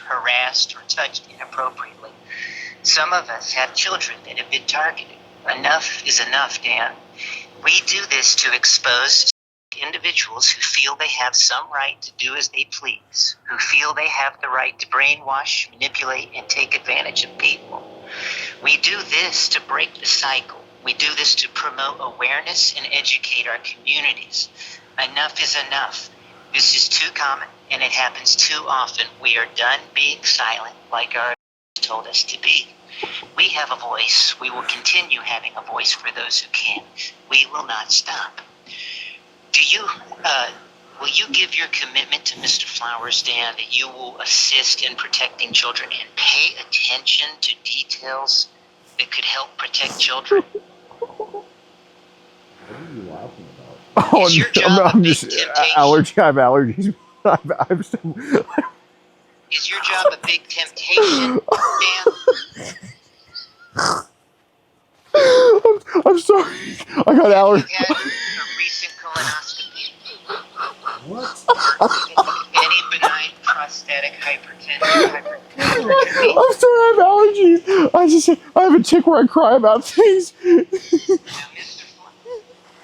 harassed or touched inappropriately. Some of us have children that have been targeted. Enough is enough, Dan. We do this to expose individuals who feel they have some right to do as they please, who feel they have the right to brainwash, manipulate, and take advantage of people. We do this to break the cycle. We do this to promote awareness and educate our communities. Enough is enough. This is too common, and it happens too often. We are done being silent like our told us to be. We have a voice. We will continue having a voice for those who can. We will not stop. Will you give your commitment to Mr. Flowers, Dan, that you will assist in protecting children and pay attention to details that could help protect children? What are you laughing about? Oh, Is your no, job a I'm big just temptation? allergy. I have allergies. I'm still, Is your job a big temptation, Dan? I'm sorry. I got Have you allergies. had a recent colonoscopy? What? Any benign prostatic hypertension? I'm sorry. I have allergies. I have a tick where I cry about things. Now, Mr.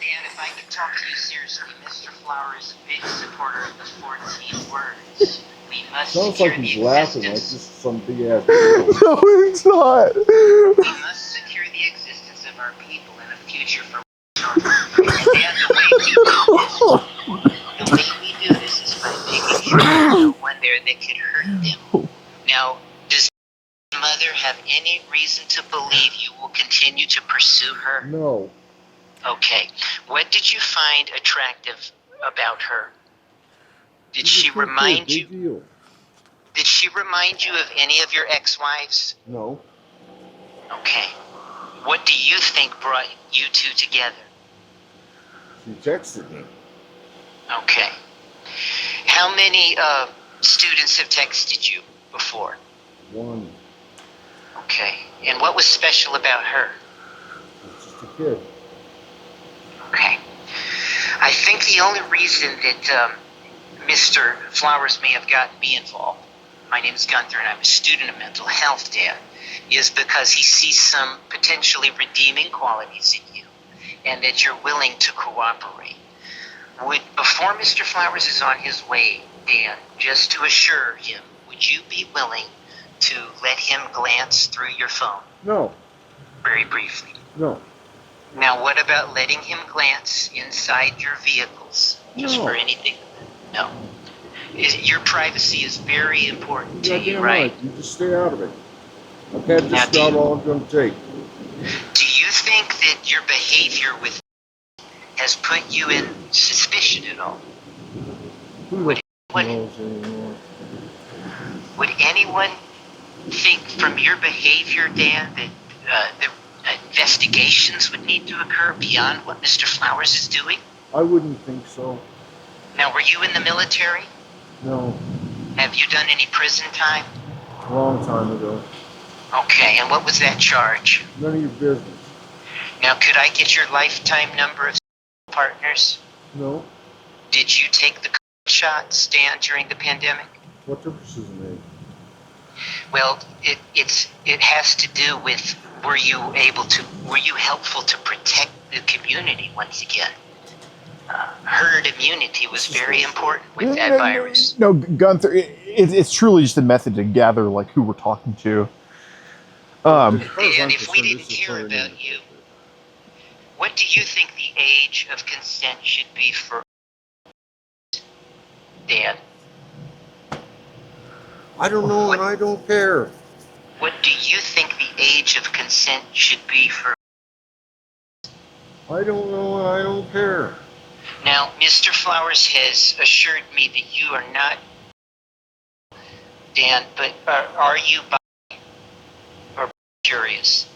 Dan, if I could talk to you seriously, Mr. Flower is a big supporter of the 14 words. We must Sounds secure like he's the laughing like existence. this is some big ass deal. No, it's not. We must secure the existence of our people and a future for children. And the way we do this is by making sure there's no one there that could hurt them. Now, does mother have any reason to believe you will continue to pursue her? No. Okay. What did you find attractive about her? Did she She's a good kid, remind big you? deal. Did she remind you of any of your ex-wives? No. Okay. What do you think brought you two together? She texted me. Okay. How many students have texted you before? One. Okay. And what was special about her? She's just a kid. Okay. I think the only reason that Mr. Flowers may have gotten me involved, my name is Gunther and I'm a student of mental health, Dan, is because he sees some potentially redeeming qualities in you and that you're willing to cooperate. Before Mr. Flowers is on his way, Dan, just to assure him, would you be willing to let him glance through your phone? No. Very briefly. No. Now, what about letting him glance inside your vehicles? Just No. for anything? No. Your privacy is very important to you, Goddamn right? You just stay out of it. I've had Now, just about all I'm going to take. Do you think that your behavior with has put you in suspicion at all? Who Would, would, knows anymore? would anyone think from your behavior, Dan, that the investigations would need to occur beyond what Mr. Flowers is doing? I wouldn't think so. Now, were you in the military? No. Have you done any prison time? A long time ago. Okay, and what was that charge? None of your business. Now, could I get your lifetime number of partners? No. Did you take the shot, Stan, during the pandemic? What difference does it make? Well, it has to do with were you helpful to protect the community once again? Herd immunity was very important with that virus. No, Gunther, it's truly just a method to gather like who we're talking to. And if we didn't hear about you, what do you think the age of consent should be for Dan? I don't know and I don't care. What do you think the age of consent should be for? I don't know and I don't care. Now, Mr. Flowers has assured me that you are not Dan, but are you bi or curious?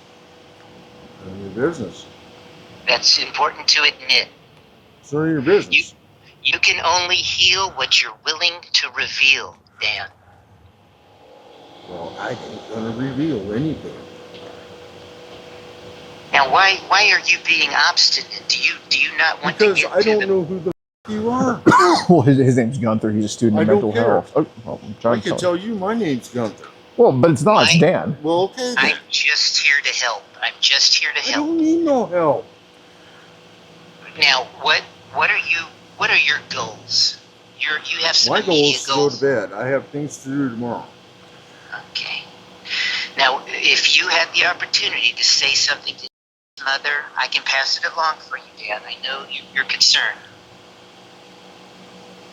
None of your business. That's important to admit. It's none of your business. You can only heal what you're willing to reveal, Dan. Well, I ain't gonna reveal anything. Now, why are you being obstinate? Do you not want Because to get I to don't know who the you are. Well, his name's Gunther. He's a student of I mental don't care. health. Oh, well, I'm I trying can to tell you my name's Gunther. Well, but it's not. It's Dan. Well, okay then. I'm just here to help. I'm just here to I help. don't need no help. Now, what are your goals? You have some My goal immediate is to go goals. to bed. I have things to do tomorrow. Okay. Now, if you had the opportunity to say something to your mother, I can pass it along for you, Dan. I know you're concerned.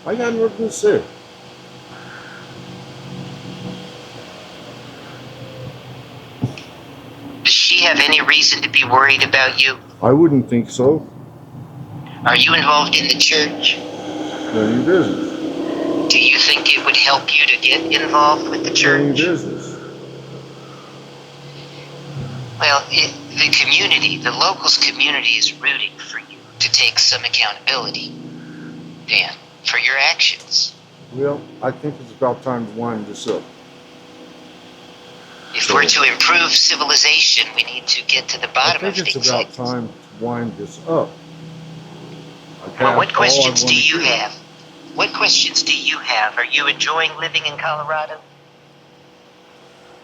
I got nothing to say. Does she have any reason to be worried about you? I wouldn't think so. Are you involved in the church? None of your business. Do you think it would help you to get involved with the None of church? your business. Well, the community, the locals community is rooting for you to take some accountability, Dan, for your actions. Well, I think it's about time to wind this up. If we're to improve civilization, we need to get to the I bottom of think it's things about like this. time to wind this up. Well, what questions do you have? What questions do you have? Are you enjoying living in Colorado?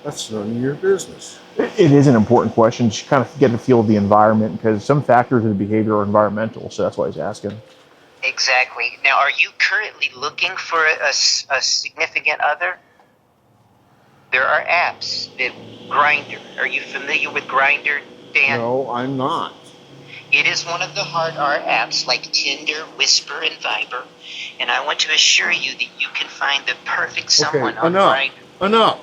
That's none of your business. It is an important question. Just kind of get a feel of the environment because some factors of the behavior are environmental. So that's why he's asking. Exactly. Now, are you currently looking for a significant other? There are apps that Grindr. Are you familiar with Grindr, Dan? No, I'm not. It is one of the hard R apps like Tinder, Whisper, and Viber. And I want to assure you that you can find the perfect someone on enough. Grindr. Enough.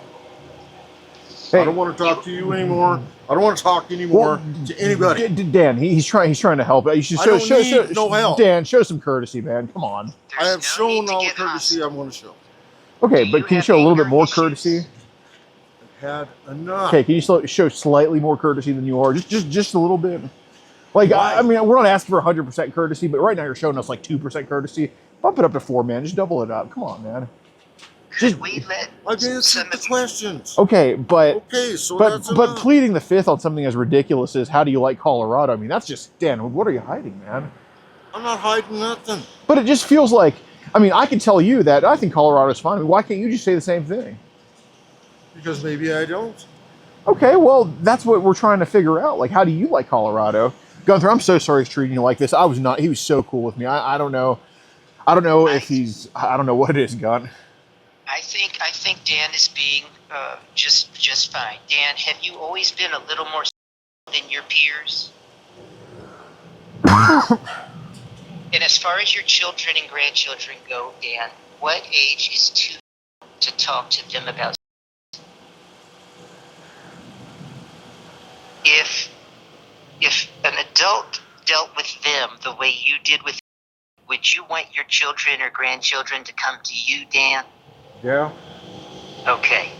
Hey, I don't want to talk to you anymore. I don't want to talk anymore to anybody. Dan, he's trying to help. You should I don't need no help. Dan, show some courtesy, man. Come on. I have There's no need shown to all the get courtesy I want to show. Okay, Do but you can you have show a little bit anger more issues? courtesy? I've had enough. Okay, can you show slightly more courtesy than you are? Just a little bit. Like, I Why? mean, we're not asking for 100% courtesy, but right now you're showing us like 2% courtesy. Bump it up to 4, man. Just double it up. Come on, man. Could Just we let I've answered some the of you... questions. okay, but Okay, so but that's but enough. pleading the fifth on something as ridiculous as how do you like Colorado? I mean, that's just Dan. What are you hiding, man? I'm not hiding nothing. But it just feels like, I mean, I can tell you that I think Colorado's fine. I mean, why can't you just say the same thing? Because maybe I don't. Okay, well, that's what we're trying to figure out. Like, how do you like Colorado? Gunther, I'm so sorry he's treating you like this. I was not. He was so cool with me. I don't know. I don't know if he's. I don't know what it is, Gun. I think Dan is being just fine. Dan, have you always been a little more than your peers? And as far as your children and grandchildren go, Dan, what age is too young to talk to them about? If an adult dealt with them the way you did with, would you want your children or grandchildren to come to you, Dan? Yeah, Okay.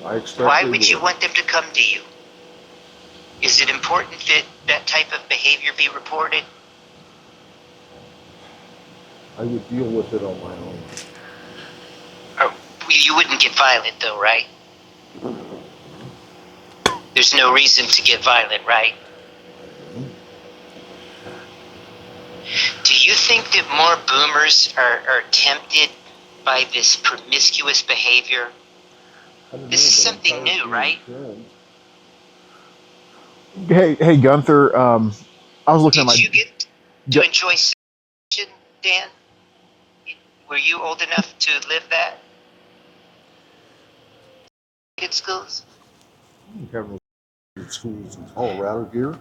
I expect Why they would you want them to come to you? Is it important that that type of behavior be reported? I would deal with it on my own. Or you wouldn't get violent though, right? There's no reason to get violent, right? Do you think that more boomers are tempted by this promiscuous behavior? This is something new, right? Hey, Gunther. I was looking at Did my. you get to enjoy sex, Dan? Were you old enough to live that? At schools? You have no schools in Colorado here.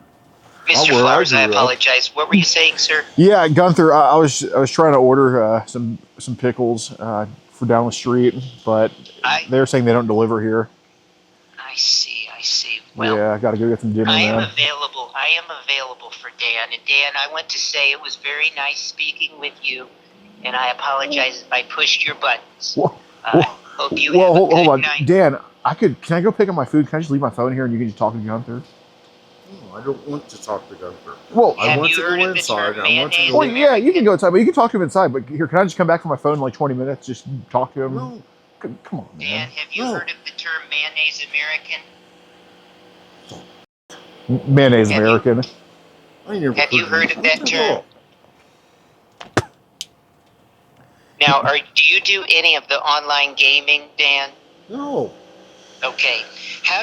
Mr. where I Flowers, I grew up. apologize. What were you saying, sir? Yeah, Gunther. I was trying to order some pickles for down the street, but they're saying they don't deliver here. I see. Well, Yeah, I got to go get some dinner, I am man. available for Dan. And Dan, I want to say it was very nice speaking with you, and I apologize if I pushed your buttons. Well, Hope you have a hold good on, night. Dan. Can I go pick up my food? Can I just leave my phone here and you can just talk to Gunther? No, I don't want to talk to Gunther. Well, I Have want you to heard go of the inside. term I want to mayonnaise? go. well, yeah, you can go inside, but you can talk to him inside. But here, can I just come back from my phone in like 20 minutes? Just talk to him. No, Come on, Dan, man. have you No. heard of the term mayonnaise American? Mayonnaise Have you- American. I never Have you heard of that What the term? hell? Now, do you do any of the online gaming, Dan? No. Okay. How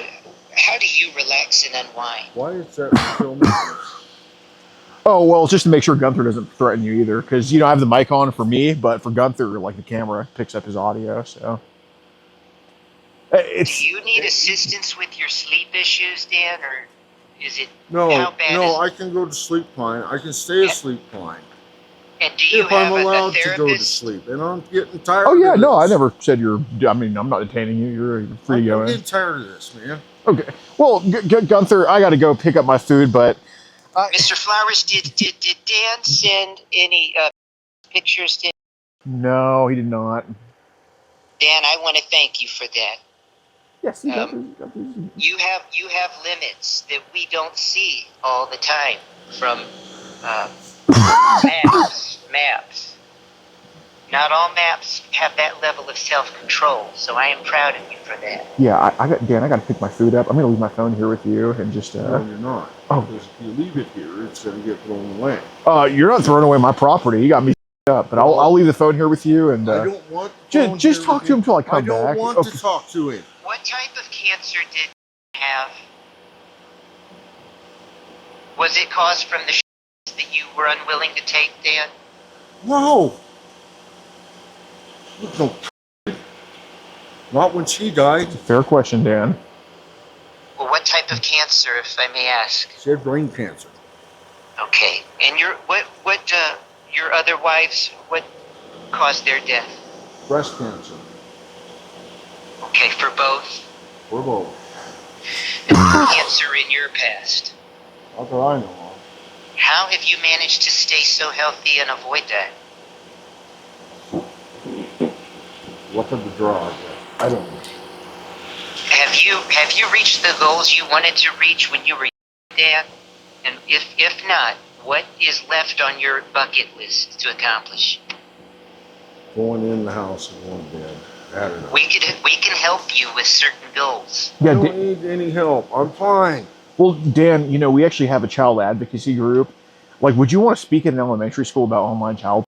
do you relax and unwind? Why is that filming? Oh well, it's just to make sure Gunther doesn't threaten you either, because I have the mic on for me, but for Gunther, like the camera picks up his audio. So Do it's you need assistance with your sleep issues, Dan, or is it No, how bad is I can go to sleep fine. I can stay asleep fine. And do you If have I'm a allowed to therapist? go to sleep, and I'm getting tired. oh yeah, of no, I this. never said you're. I mean, I'm not detaining you. You're free to go I'm in. getting tired of this, man. Okay. Well, Gunther, I got to go pick up my food, but Mr. Flowers, did Dan send any pictures to no, he did not. Dan? I want to thank you for that. Yes, he got You have limits that we don't see all the time from maps. Not all maps have that level of self-control, so I am proud of you for that. Yeah, I got Dan. I got to pick my food up. I'm gonna leave my phone here with you and just. No, you're not. Oh. Because if you leave it here, it's going to get thrown away. You're not throwing away my property. You got me up, but I'll leave the phone here with you and. I don't want. the phone Just here talk with to him me. till I come I don't back. want Okay. to talk to him. What type of cancer did you have? Was it caused from the that you were unwilling to take, Dan? No. No. Not when she died. Fair question, Dan. Well, what type of cancer, if I may ask? She had brain cancer. Okay, and your your other wives, what caused their death? Breast cancer. Okay, for both. For both. And cancer in your past. Not that I know of. How have you managed to stay so healthy and avoid that? What of the drive? I don't know. Have you reached the goals you wanted to reach when you were young, Dan? And if not, what is left on your bucket list to accomplish? Going in the house and going to bed. I don't know. We can help you with certain goals. I Yeah, don't need any help. I'm fine. well, Dan, you know, we actually have a child advocacy group. Like, would you want to speak in an elementary school about online child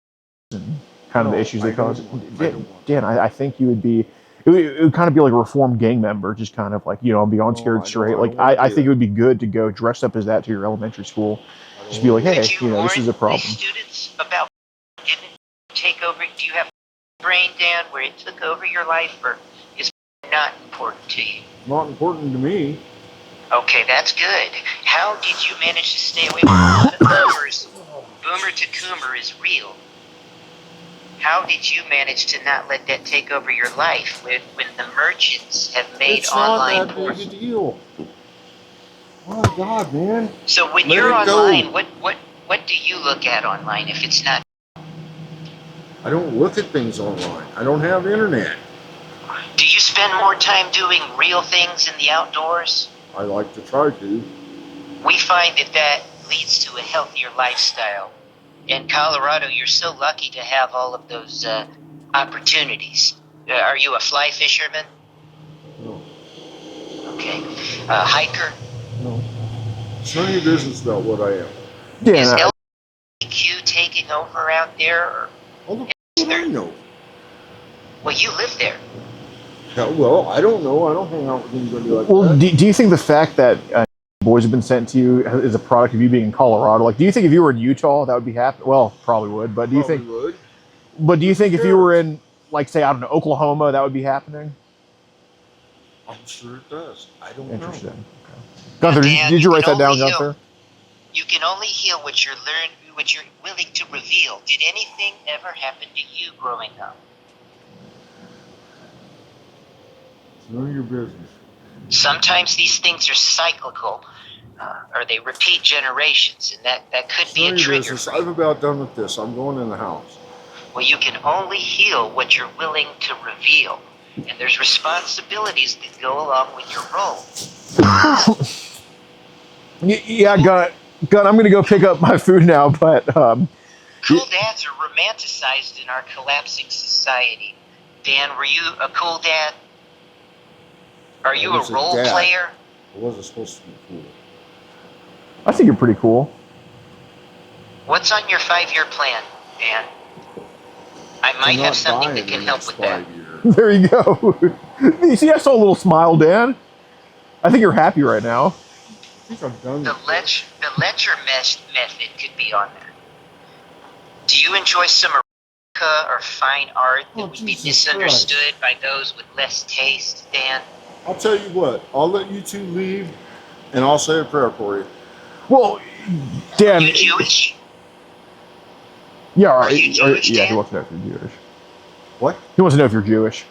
and kind of the No, issues they I cause? don't want- I don't want Dan, I think you would be. It would kind of be like a reformed gang member, just kind of like, you know, beyond No, scared I don't- straight. I Like, don't wanna I do think that. it would be good to go dressed up as that to your elementary school. I Just don't be like, wanna hey, Could you you know, this warn is a problem. these students about didn't take over? Do you have brain, Dan, where it took over your life, or is not important to you? Not important to me. Okay, that's good. How did you manage to stay away from a lot of boomers? Boomer to Coomer is real. How did you manage to not let that take over your life when the merchants have made It's not online that porn? big a deal. My God, man. So when Let you're it go. online, what do you look at online if it's not? I don't look at things online. I don't have internet. Do you spend more time doing real things in the outdoors? I like to try to. We find that leads to a healthier lifestyle. In Colorado, you're so lucky to have all of those opportunities. Are you a fly fisherman? No. Okay. A hiker? No. It's none of your business about what I am. Is Yeah, LGBTQ taking over out there? Or, How the f*** would I know? well, you live there. Yeah, well, I don't know. I don't hang out with anybody like well, that. do you think the fact that boys have been sent to you is a product of you being in Colorado? Like, do you think if you were in Utah that would be happening? Well, probably would. But do you Probably think? would. But do you think if you cares? were in, like, say, I don't know, Oklahoma, that would be happening? I'm sure it does. I don't know. Interesting. Okay. Gunther, Dan, did you you write can that down, only heal- Gunther? You can only heal what you're willing to reveal. Did anything ever happen to you growing up? It's none of your business. Sometimes these things are cyclical, or they repeat generations, and that could It's be none a of your trigger. business. For you. I'm about done with this. I'm going in the house. Well, you can only heal what you're willing to reveal, and there's responsibilities that go along with your role. Yeah, Gun, I'm going to go pick up my food now, but Cool dads are romanticized in our collapsing society. Dan, were you a cool dad? Are you I a was a role dad. player? I wasn't supposed to be cool. I think you're pretty cool. What's on your 5-year plan, Dan? I might I'm have not something dying that in can the help next with that. 5 years. There you go. You see, I saw a little smile, Dan. I think you're happy right now. I think I've done The this. Letcher method could be on there. Do you enjoy some erotica or fine art that Oh, would be Jesus misunderstood by those with less taste, Dan? I'll tell you what. I'll let you two leave, and I'll say a prayer for you. Well, Are Dan. you Jewish? Yeah, all Are right. you Jewish, Yeah, he Dan? wants to know if you're Jewish. What? He wants to know if you're Jewish.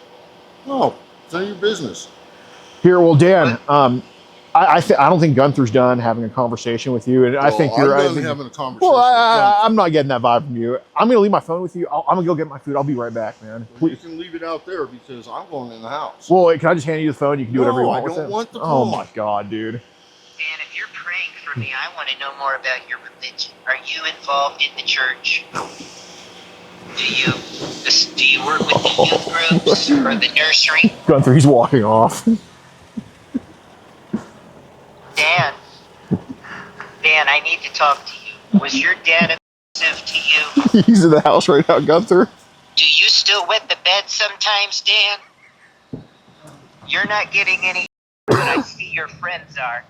No, it's none of your business. Here, well, Dan, I don't think Gunther's done having a conversation with you, and I Well, think you're. I'm I done think- having a conversation. well, with Gunther. I'm not getting that vibe from you. I'm gonna leave my phone with you. I'm gonna go get my food. I'll be right back, man. You Please. can leave it out there because I'm going in the house. Well, can I just hand you the phone? You can do whatever you No, want I with don't it. want the Oh phone. my god, dude. Dan, if you're praying for me, I want to know more about your religion. Are you involved in the church? Do you work with the youth groups or the nursery? Gunther, he's walking off. Dan, I need to talk to you. Was your dad abusive to you? He's in the house right now, Gunther. Do you still wet the bed sometimes, Dan? You're not getting any, but I see your friends are.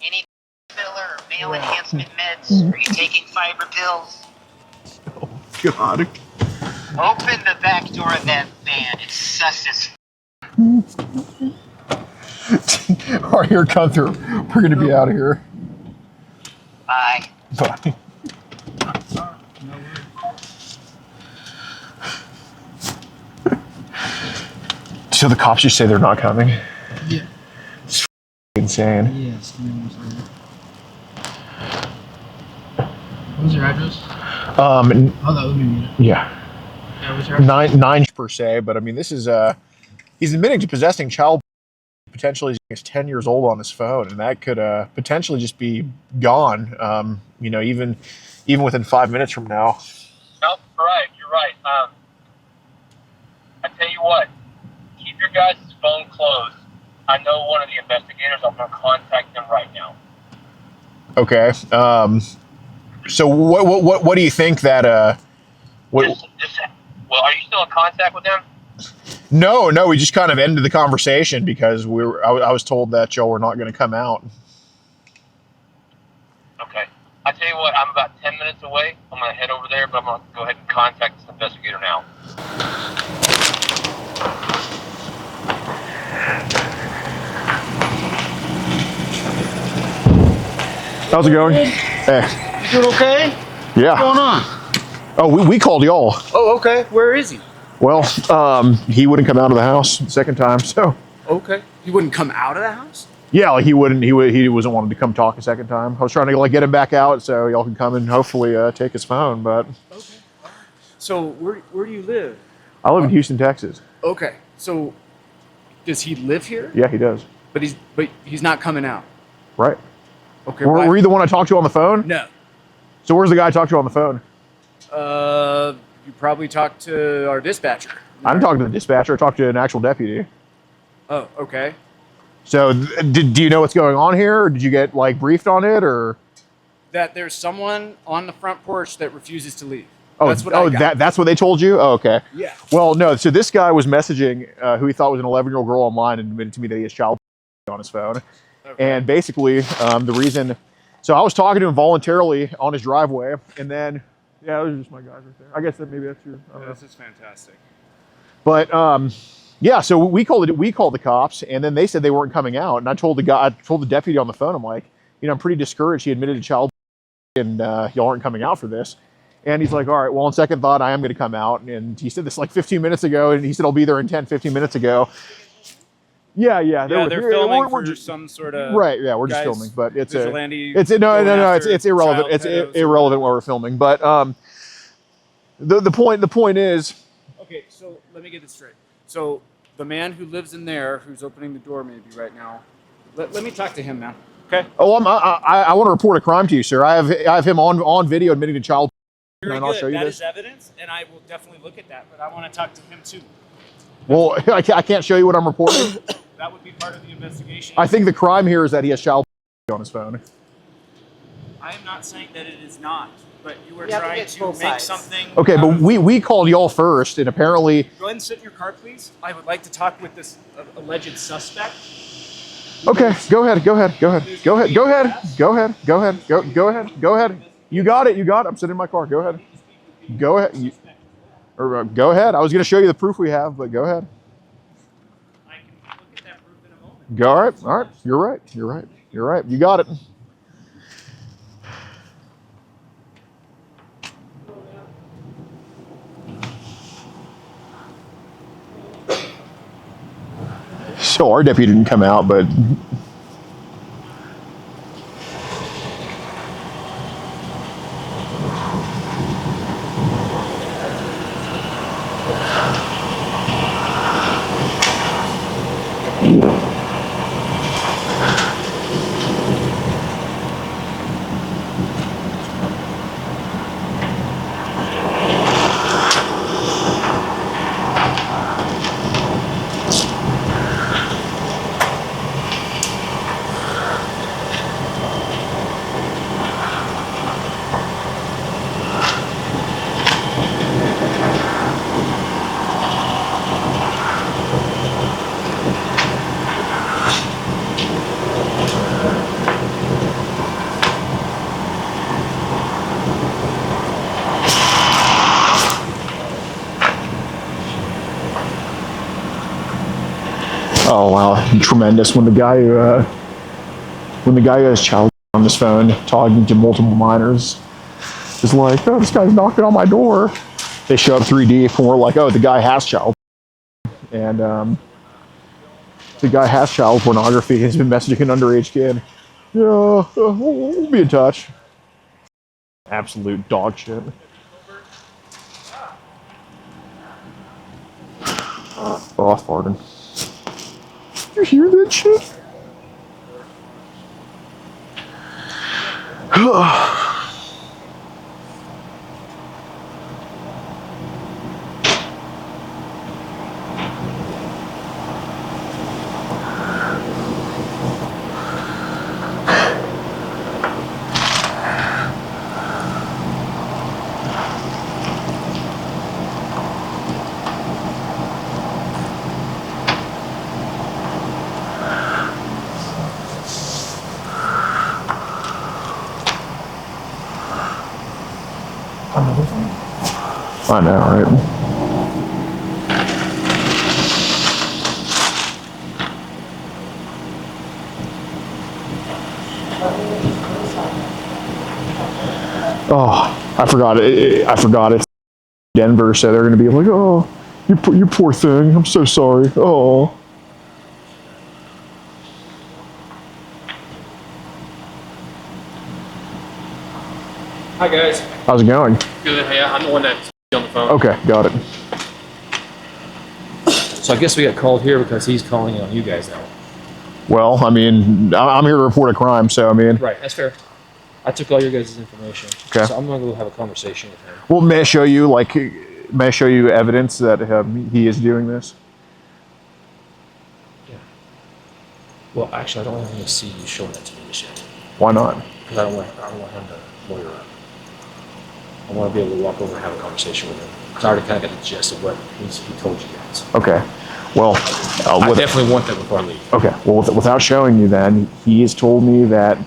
Any filler or male enhancement meds? Are you taking fiber pills? God. Open the back door of that van. It's sus as All right, here, Gunther. We're gonna be out of here. Bye. Bye. So the cops just say they're not coming? Yeah. It's insane. Yes. What was your address? And Oh, that would be me. yeah. Yeah, sir? Nine per se, but I mean, this is he's admitting to possessing child potentially he's 10 years old on his phone, and that could potentially just be gone. You know, even within 5 minutes from now. Nope, you're right. I tell you what, keep your guys' phone closed. I know one of the investigators. I'm gonna contact them right now. Okay. So what do you think that what? Well, are you still in contact with them? No, we just kind of ended the conversation because I was told that y'all were not going to come out. Okay. I tell you what, I'm about 10 minutes away. I'm gonna head over there, but I'm gonna go ahead and contact this investigator now. How's it going? Hey. You doing okay? Yeah. What's going on? Oh, we called y'all. Oh, okay. Where is he? Well, he wouldn't come out of the house the second time, so. Okay. He wouldn't come out of the house? Yeah, like he wasn't wanting to come talk a second time. I was trying to like get him back out so y'all can come and hopefully take his phone, but. Okay. So where do you live? I live in Houston, Texas. Okay. So does he live here? Yeah, he does. But he's not coming out. Right. Okay. Were you the one I talked to on the phone? No. So where's the guy I talked to on the phone? You probably talked to our dispatcher. I didn't talk to the dispatcher. I talked to an actual deputy. Oh, okay. So do you know what's going on here? Or did you get like briefed on it or? That there's someone on the front porch that refuses to leave. Oh, that's what I got. That's what they told you? Oh, okay. Yeah. Well, no. So this guy was messaging who he thought was an 11-year-old girl online and admitted to me that he has child on his phone. Okay. And basically the reason, so I was talking to him voluntarily on his driveway, and then, yeah, those are just my guys right there. I guess that maybe that's your. This is fantastic. But yeah, so we called the cops, and then they said they weren't coming out, and I told the deputy on the phone, I'm like, you know, I'm pretty discouraged. He admitted to child, and y'all aren't coming out for this. And he's like, all right, well, on second thought, I am going to come out. And he said this like 15 minutes ago, and he said I'll be there in 10, 15 minutes ago. Yeah. They're filming for some sort of right. Yeah, we're just filming, but it's vigilante. It's irrelevant. It's irrelevant what we're filming. But the point is. Okay, so let me get this straight. So the man who lives in there, who's opening the door maybe right now, let me talk to him, man. Okay. Oh, I want to report a crime to you, sir. I have him on video admitting to child. Very and I'll good. show you That this. is evidence, and I will definitely look at that. But I want to talk to him too. Well, I can't show you what I'm reporting. That would be part of the investigation. I think the crime here is that he has child on his phone. I am not saying that it is not, but you are trying to make something. Okay, but we called y'all first, and apparently. Go ahead and sit in your car, please. I would like to talk with this alleged suspect. Okay, go ahead. You got it. I'm sitting in my car. Go ahead. Go ahead. Go ahead. I was going to show you the proof we have, but go ahead. I can look at that proof in a moment. Go, all right. You're right. You got it. So our deputy didn't come out, but. Oh wow, tremendous! When the guy who has child on his phone talking to multiple minors is like, oh, this guy's knocking on my door. They show up 3D and we're like, oh, the guy has child, and the guy has child pornography. He's been messaging an underage kid. Yeah, we'll be in touch. Absolute dog shit. Oh, I farted. You hear that shit? I know, right? Oh, I forgot it. I forgot it's Denver, so they're gonna be like, "Oh, you poor thing. I'm so sorry." Oh. Hi guys. How's it going? Good. Hey, I'm the one that's on the phone. Okay, got it. So I guess we got called here because he's calling on you guys now. Well, I mean, I'm here to report a crime, so I mean. Right. That's fair. I took all your guys' information. Okay. So I'm gonna go have a conversation with him. Well, may I show you evidence that he is doing this? Yeah. Well, actually, I don't want him to see you showing that to me just yet. Why not? Because I don't want him to lawyer up. I want to be able to walk over and have a conversation with him. Because I already kind of got the gist of what he told you guys. Okay. Well, I definitely want that before I leave. Okay. Well, without showing you, then he has told me that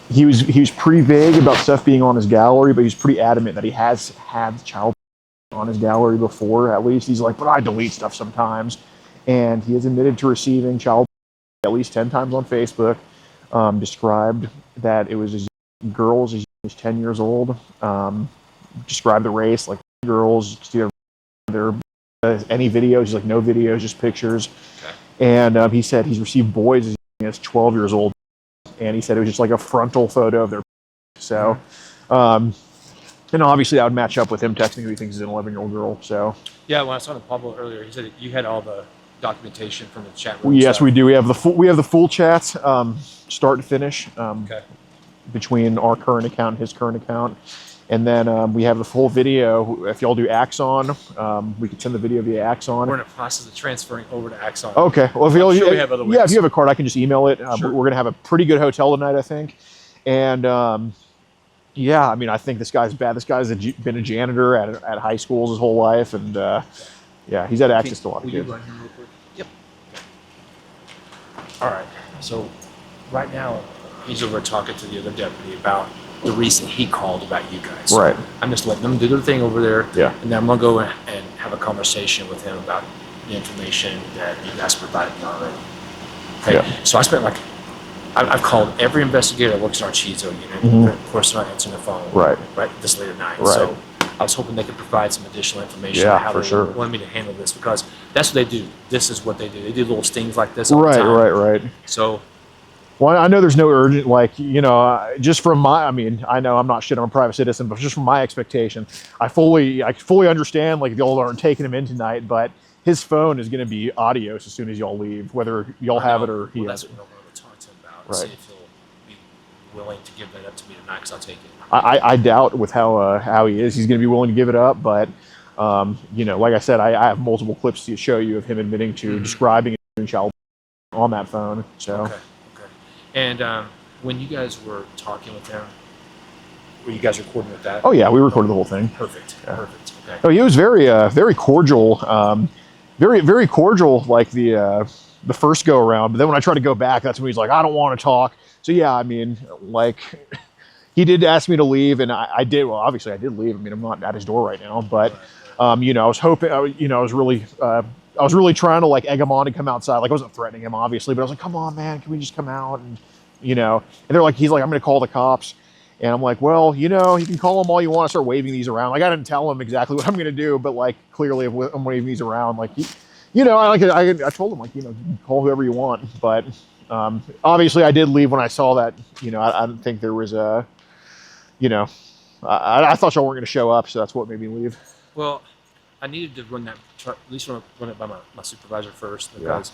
he was pretty vague about stuff being on his gallery, but he's pretty adamant that he has had child on his gallery before. At least he's like, but I delete stuff sometimes, and he has admitted to receiving child at least 10 times on Facebook. Described that it was his girls as young as 10 years old. Described the race like girls. There any videos? He's like, no videos, just pictures. Okay. And he said he's received boys as young as 12 years old, and he said it was just like a frontal photo of their. So, and obviously that would match up with him texting who he thinks is an 11-year-old girl. So. Yeah, when I saw Pablo earlier, he said you had all the documentation from the chat room. Yes, stuff. we do. We have the full chats, start to finish, Okay. between our current account and his current account. And then we have the full video. If y'all do Axon, we can send the video via Axon. We're in the process of transferring over to Axon. Okay. Well, if y'all, sure we have other ways. yeah, if you have a card, I can just email it. Sure. We're gonna have a pretty good hotel tonight, I think. And yeah, I mean, I think this guy's bad. This guy's been a janitor at high schools his whole life, and yeah, he's had access to a lot of kids. Yep. All right. So right now, he's over talking to the other deputy about the reason he called about you guys. So Right. I'm just letting them do their thing over there. Yeah. And then I'm gonna go and have a conversation with him about the information that you guys provided me already. Okay. Yeah. So I spent I've called every investigator that works in our ChiIdren unit. Mhm. Of course, they're not answering the phone. Right. Right. This late at night. Right. So I was hoping they could provide some additional information Yeah, on how for they sure. wanted me to handle this, because that's what they do. This is what they do. They do little stings like this all the Right, time. right. So Well, I know there's no urgent, just from I know I'm not shit, I'm a private citizen, but just from my expectation, I fully understand, like, y'all aren't taking him in tonight, but his phone is going to be audios as soon as y'all leave, whether y'all have it or he well, has that's it. what I wanted to talk to him about. Right. See if he'll be willing to give that up to me tonight, because I'll take it. I doubt with how he is, he's going to be willing to give it up, but, like I said, I have multiple clips to show you of him admitting to describing and doing child on that phone, so. Okay. And when you guys were talking with him, were you guys recording with that? Oh yeah, we recorded the whole thing. Perfect. Yeah. Perfect. Okay. Oh, he was very cordial, very cordial, like the first go around. But then when I tried to go back, that's when he's like, I don't want to talk. So yeah, I mean, like, he did ask me to leave, and I did. Well, obviously I did leave. I mean, I'm not at his door right now, but I was hoping, I was really trying to, like, egg him on to come outside. Like, I wasn't threatening him, obviously, but I was like, come on, man, can we just come out? And, and they're like, he's like, I'm going to call the cops. And I'm like, well, you can call them all you want. I start waving these around. Like, I didn't tell him exactly what I'm going to do, but, like, clearly I'm waving these around. Like, I told him, like, you can call whoever you want. But obviously I did leave when I saw that. I didn't think there was I thought y'all weren't going to show up, so that's what made me leave. Well, I needed to run that, at least run it by my supervisor first because,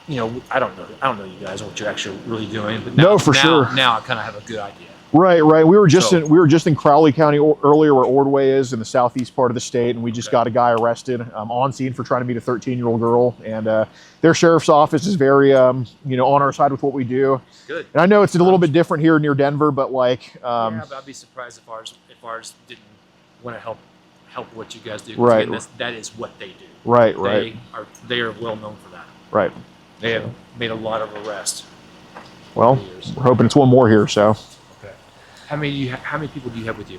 you know, I don't know you guys what you're actually really doing, but now, sure. Now I kind of have a good idea. Right. We were just in Crowley County earlier, where Ordway is, in the southeast part of the state, and we just got a guy arrested on scene for trying to meet a 13-year-old girl. And their sheriff's office is very, on our side with what we do. Good. And I know it's a little bit different here near Denver, but like, yeah, but I'd be surprised if ours didn't want to help what you guys do. Right. Again, that is what they do. Right. They are well known for that. Right. They have made a lot of arrests. Well, we're hoping it's one more here. So. Okay. How many people do you have with you?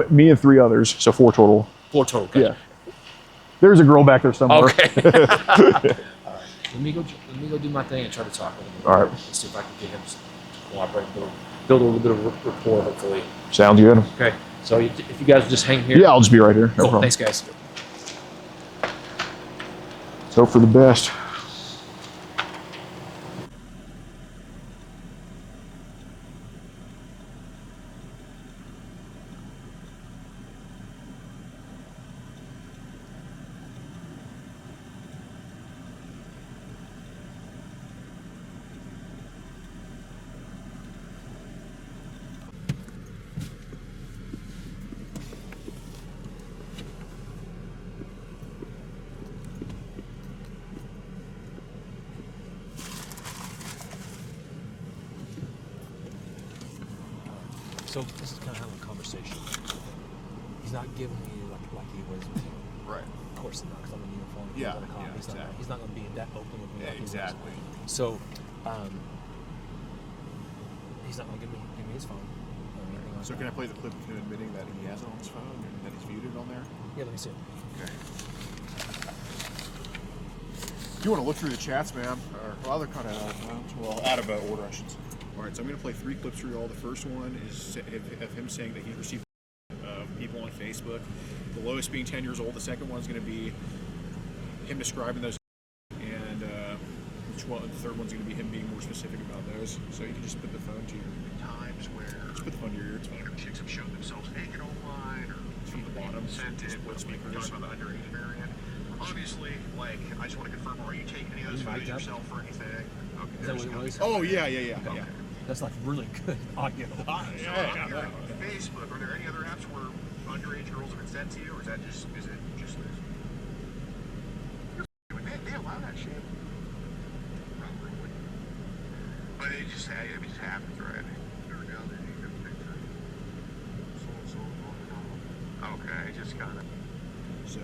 Me and 3 others, so 4 total. 4 total. Okay. Yeah. There's a girl back there somewhere. Okay. All right. Let me go do my thing and try to talk with him. All right. Let's see if I can get him to cooperate, build a little bit of rapport, hopefully. Sounds good. Okay. So if you guys just hang here. Yeah, I'll just be right here. No cool. problem. Thanks, guys. Let's hope for the best. So this is kind of having a conversation. He's not giving me like he was with you. Right. Of course not, because I'm in uniform. Yeah, He's not going to be that open with me. Yeah, like he was. exactly. So, he's not going to give me his phone. Or anything like So that. can I play the clip of him admitting that he has it on his phone and that he's viewed it on there? Yeah, let me see it. Okay. If you want to look through the chats, man, well, they're kind of out of order, I should say. All right, so I'm going to play 3 clips for you all. The first one is of him saying that he's received people on Facebook. The lowest being 10 years old. The second one is going to be him describing those, and the third one's going to be him being more specific about those. So you can just put the phone to your times where just put the phone to your ear. It's fine. Chicks have shown themselves naked online, or from the bottom. Just split speakers. Talking about the underage variant. Obviously, like, I just want to confirm: are you taking any of those videos yourself or anything? Okay. Is that what it was? Oh yeah. Okay. That's like really good audio. Yeah. Facebook, are there any other apps where underage girls have been sent to you, or is it just this? They allow that shit. Probably wouldn't. But it just happens, right? Okay, just kind of. So.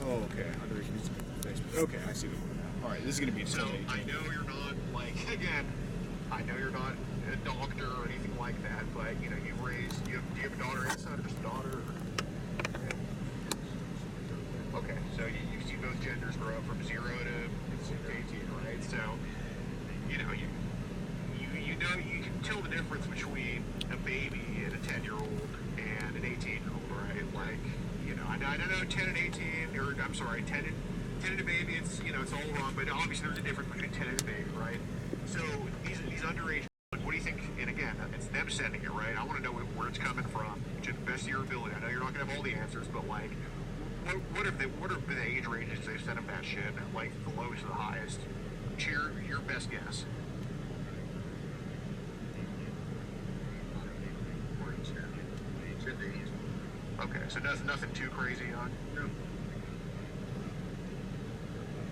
Oh, okay. Underage music on Facebook. Okay, I see the one now. All right, this is going to be So I know you're not I know you're not a doctor or anything like that, but do you have a daughter and son, or just a daughter? Okay, so you see both genders grow up from 0 to 18, right? So you can tell the difference between a baby and a 10-year-old and an 18-year-old, right? Like, I know 10 and 18, or I'm sorry, 10 and a baby, it's all wrong, but obviously there's a difference between 10 and a baby, right? So these underage, what do you think? And again, it's them sending it, right? I want to know where it's coming from to the best of your ability. I know you're not going to have all the answers, but like, what are the age ranges they sent them that shit? Like the lowest to the highest? Your best guess. Okay, so nothing too crazy on. No.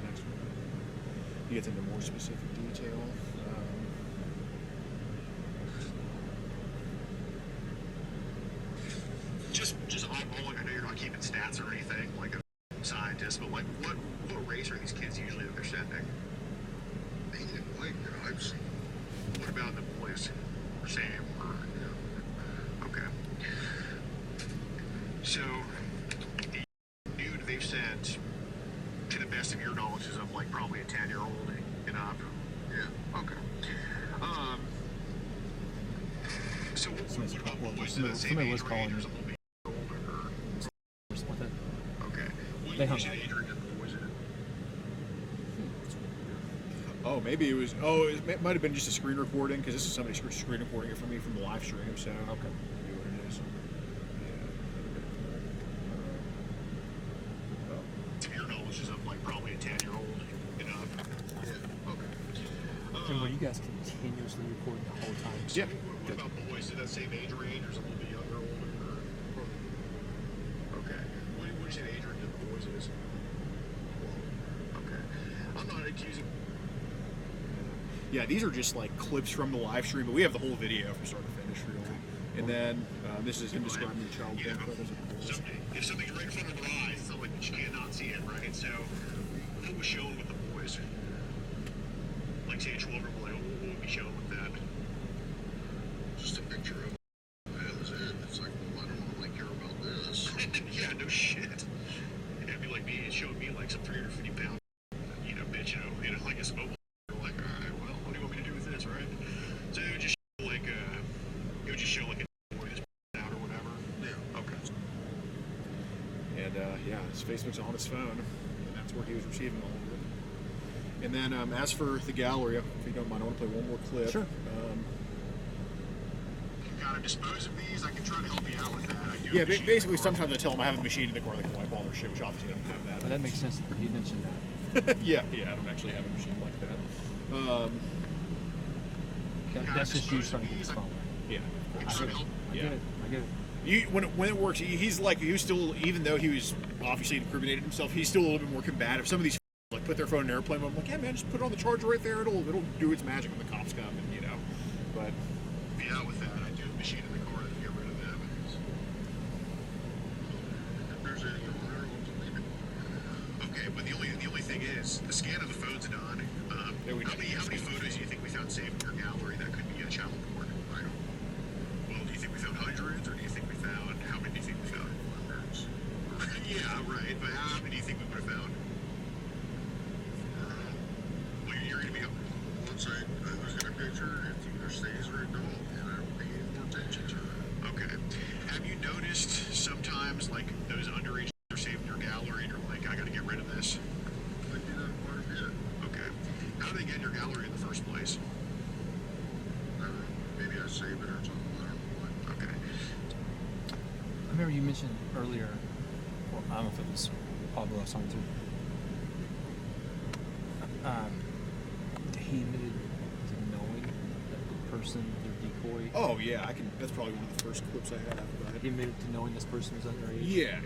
Next one. He gets into more specific detail. Just eyeballing. I know you're not keeping stats or anything like a scientist, but like what race are these kids usually that they're sending? They didn't white guys. What about the boys? Same or okay. So the dude they've sent, to the best of your knowledge, is of like probably a 10-year-old and up. Yeah. Okay. So what was the same age range, or something? Okay. They hung Oh, maybe it was. Oh, it might have been just a screen recording, because this is somebody screen recording it for me from the live stream. So okay. Maybe what it is. continuously recording the whole time. Yeah. What about boys? Is that same age range, or is it a little bit younger, older? Okay. What do you say the age range of the boys is? Okay. I'm not accusing. Yeah, these are just like clips from the live stream, but we have the whole video from start to finish, really. And then this is him describing the child You know, photos of the boys. if something's right in front of their eyes, it's not like you cannot see it, right? So, what was shown with the boys? Like, say, a 12-year-old, like, what would be shown with that? Just a picture of that was it. It's like, well, I don't really care about this. Yeah, no shit. It'd be like me, showing me like some 350-pound, bitch, like a smoke. Like, all right, well, what do you want me to do with this, right? So it would just show like, a boy that's out or whatever. Yeah. Okay. And yeah, his Facebook's on his phone, and that's where he was receiving all of it. And then as for the gallery, if you don't mind, I want to play one more clip. Sure. Gotta dispose of these. I can try to help you out with that. I do Yeah, have a machine basically, in the car. sometimes I tell them I have a machine in the car that can wipe all their shit, which obviously doesn't have that. But that makes sense. He mentioned that. Yeah, I don't actually have a machine like that. That's just you starting to get his phone. Yeah. I get it. I get it. I get it. When it works, he's still, even though he was obviously incriminated himself, he's still a little bit more combative. Some of these like put their phone in airplane mode. I'm like, yeah, man, just put it on the charger right there. It'll do its magic when the cops come, and But Yeah, with that, I do have a machine in the car that can get rid of them. If there's anything on there, we'll delete it. Okay, but the only thing is, the scan of the phone's done. How many photos do you think we found saved in your gallery that could be a child porn item? Well, do you think we found hundreds, or do you think we found, how many do you think we found? Hundreds. Yeah, right, but how many do you think we would have found? Well, you're going to be, once I look at a picture, it either stays or it don't, and I don't pay any more attention to it. Okay. Have you noticed sometimes, like, those underage are saved in your gallery, and you're like, I got to get rid of this? I do that quite a bit. Okay. How do they get in your gallery in the first place? I don't know. Maybe I save it or something. I don't know what. Okay. I remember you mentioned earlier, well, I don't know if it was Pablo or something too. He admitted to knowing that the person, their decoy. oh yeah, that's probably one of the first clips I have. But He admitted to knowing this person was underage. yeah.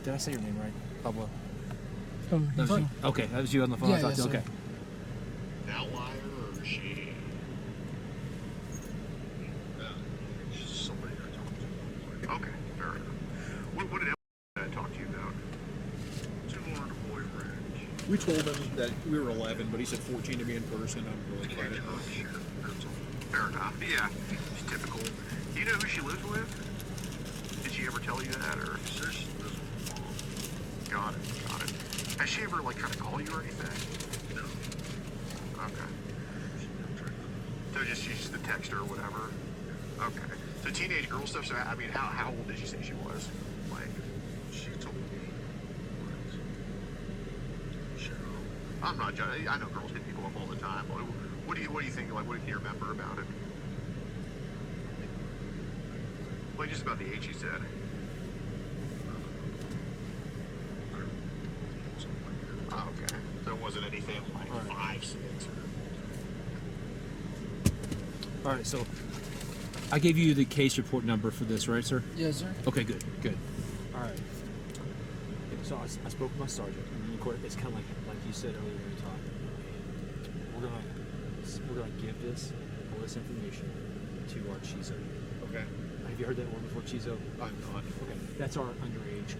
Did I say your name right, Pablo? Oh, That was you? Okay, that was you on the phone. Yeah, I thought, yes, sir. okay. An outlier, or is she? She's somebody I talked to. Okay, fair enough. What did Ellen talk to you about? Too long to boyfriend. We told him that we were 11, but he said 14 to me in person. I'm really glad it. Sure, that's all. Fair enough. Yeah, it's typical. Do you know who she lives with? Did she ever tell you that, or? She says she lives with her mom. Got it. Has she ever like tried to call you or anything? No. Okay. So she's just a texter or whatever. Okay. So teenage girl stuff. So I mean, how old did you say she was? Like, she told me. I'm not judging. I know girls hit people up all the time. What do you think? Like, what do you remember about it? Like, just about the age you said. Oh, okay. So it wasn't anything like 5, 6. All right, so I gave you the case report number for this, right, sir? Yes, sir. Okay, good. All right. So I spoke with my sergeant. And of course, it's kind of like you said earlier when we talked. We're gonna give all this information to our CHISO. Okay. Have you heard that word before, CHISO? I'm not. Okay, that's our underage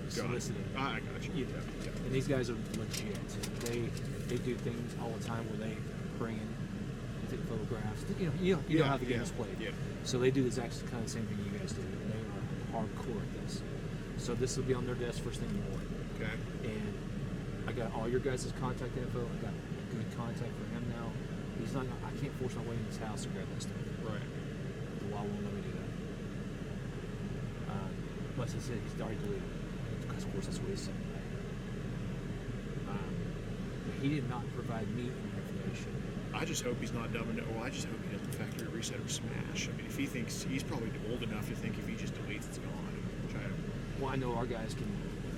soliciting. I got you. Yeah. And these guys are legit. They do things all the time where they bring in, they take photographs. You know how the game is played. Yeah. So they do the exact kind of same thing you guys do. And they are hardcore at this. So this will be on their desk first thing in the morning. Okay. And I got all your guys' contact info. I got a good contact for him now. I can't force my way in his house to grab that stuff. Right. The law won't let me do that. Unless he said he's already deleted it. Because of course that's what he said. But he did not provide me any information. I just hope he's not dumb enough. Well, I just hope he doesn't factory reset or smash. I mean, if he thinks he's probably old enough to think if he just deletes, it's gone. Which Well, I know our guys can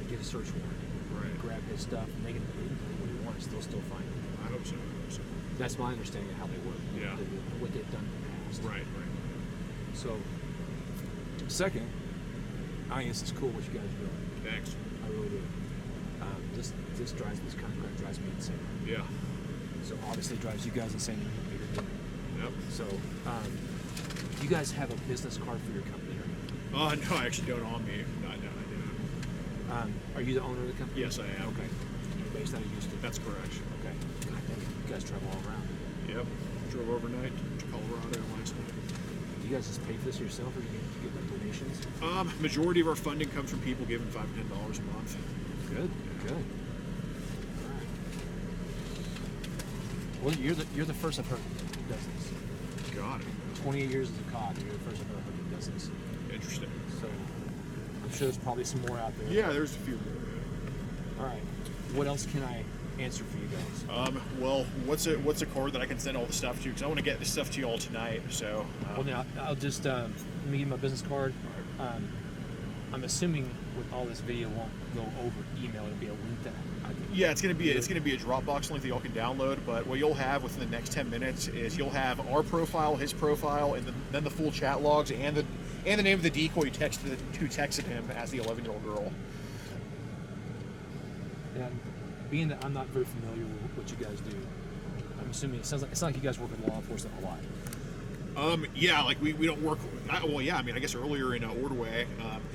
get a search warrant, Right. grab his stuff, and they can do what he wants. They'll still find it. I hope so. That's my understanding of how they work. Yeah. What they've done in the past. Right. So, second, I think this is cool what you guys are doing. Thanks. I really do. This kind of crap drives me insane. Yeah. So obviously it drives you guys insane. Yep. So, you guys have a business card for your company, right? No, I actually don't on me. No, I don't. Are you the owner of the company? Yes, I am. Okay. You're based out of Houston. That's correct. Okay. God, you guys travel all around. Yep. Drove overnight to Colorado last night. Do you guys just pay for this yourself, or do you get like donations? Majority of our funding comes from people giving $5 to $10 a month. Good. All right. Well, you're the first I've heard who does this. Got it. 28 years as a cop, you're the first I've ever heard who does this. Interesting. So I'm sure there's probably some more out there. Yeah, there's a few more. All right. What else can I answer for you guys? Well, what's a card that I can send all the stuff to? Because I want to get this stuff to you all tonight. So. Well, now I'll just let me give you my business card. I'm assuming with all this video won't go over email. It'll be a link that I can. Yeah, it's gonna be a Dropbox link that y'all can download. But what you'll have within the next 10 minutes is you'll have our profile, his profile, and then the full chat logs and the name of the decoy who texted him as the 11-year-old girl. And being that I'm not very familiar with what you guys do, I'm assuming it's not like you guys work with law enforcement a lot. Yeah, like we don't work. Well, yeah, I mean, I guess earlier in Ordway,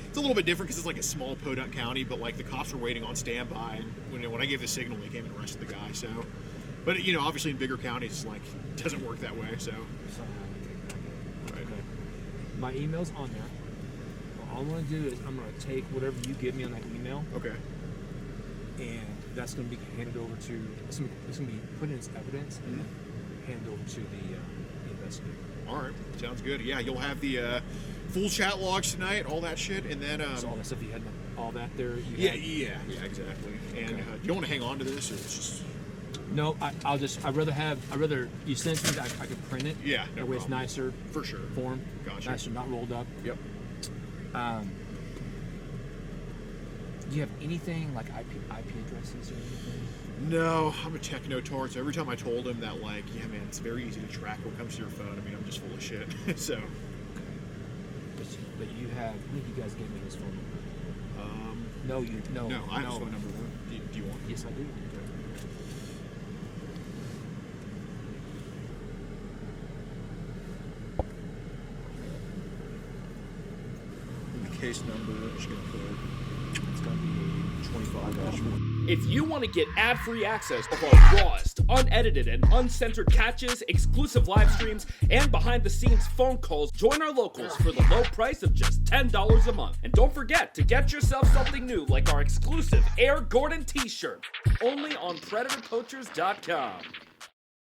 it's a little bit different because it's like a small Podunk county, but like the cops were waiting on standby, and when I gave the signal, they came and arrested the guy. So, but obviously in bigger counties, like it doesn't work that way. So, Okay. My email's on there. All I'm gonna do is I'm gonna take whatever you give me on that email. Okay. And that's gonna be handed over to. It's gonna be put in as evidence and then handed over to the investigator. All right, sounds good. Yeah, you'll have the full chat logs tonight, all that shit, and then so all that stuff you had, all that there. Yeah, exactly. And okay. Do you want to hang on to this, or it's just? No, I'd rather you send it to me. I could print it. Yeah, no that way it's problem. nicer. For sure. Form. Gotcha. Nicer, not rolled up. Yep. Do you have anything like IP addresses or anything? No, I'm a techno-tard, so every time I told him that, like, yeah, man, it's very easy to track what comes to your phone. I mean, I'm just full of shit. So. Okay. But you have. I think you guys gave me his phone number. No, I have his phone number. Do you want it? Yes, I do. The case number, it's going to be 25-4. If you want to get ad-free access of our rawest, unedited, and uncensored catches, exclusive live streams, and behind-the-scenes phone calls, join our locals for the low price of just $10 a month. And don't forget to get yourself something new like our exclusive Air Gordon t-shirt, only on PredatorPoachers.com.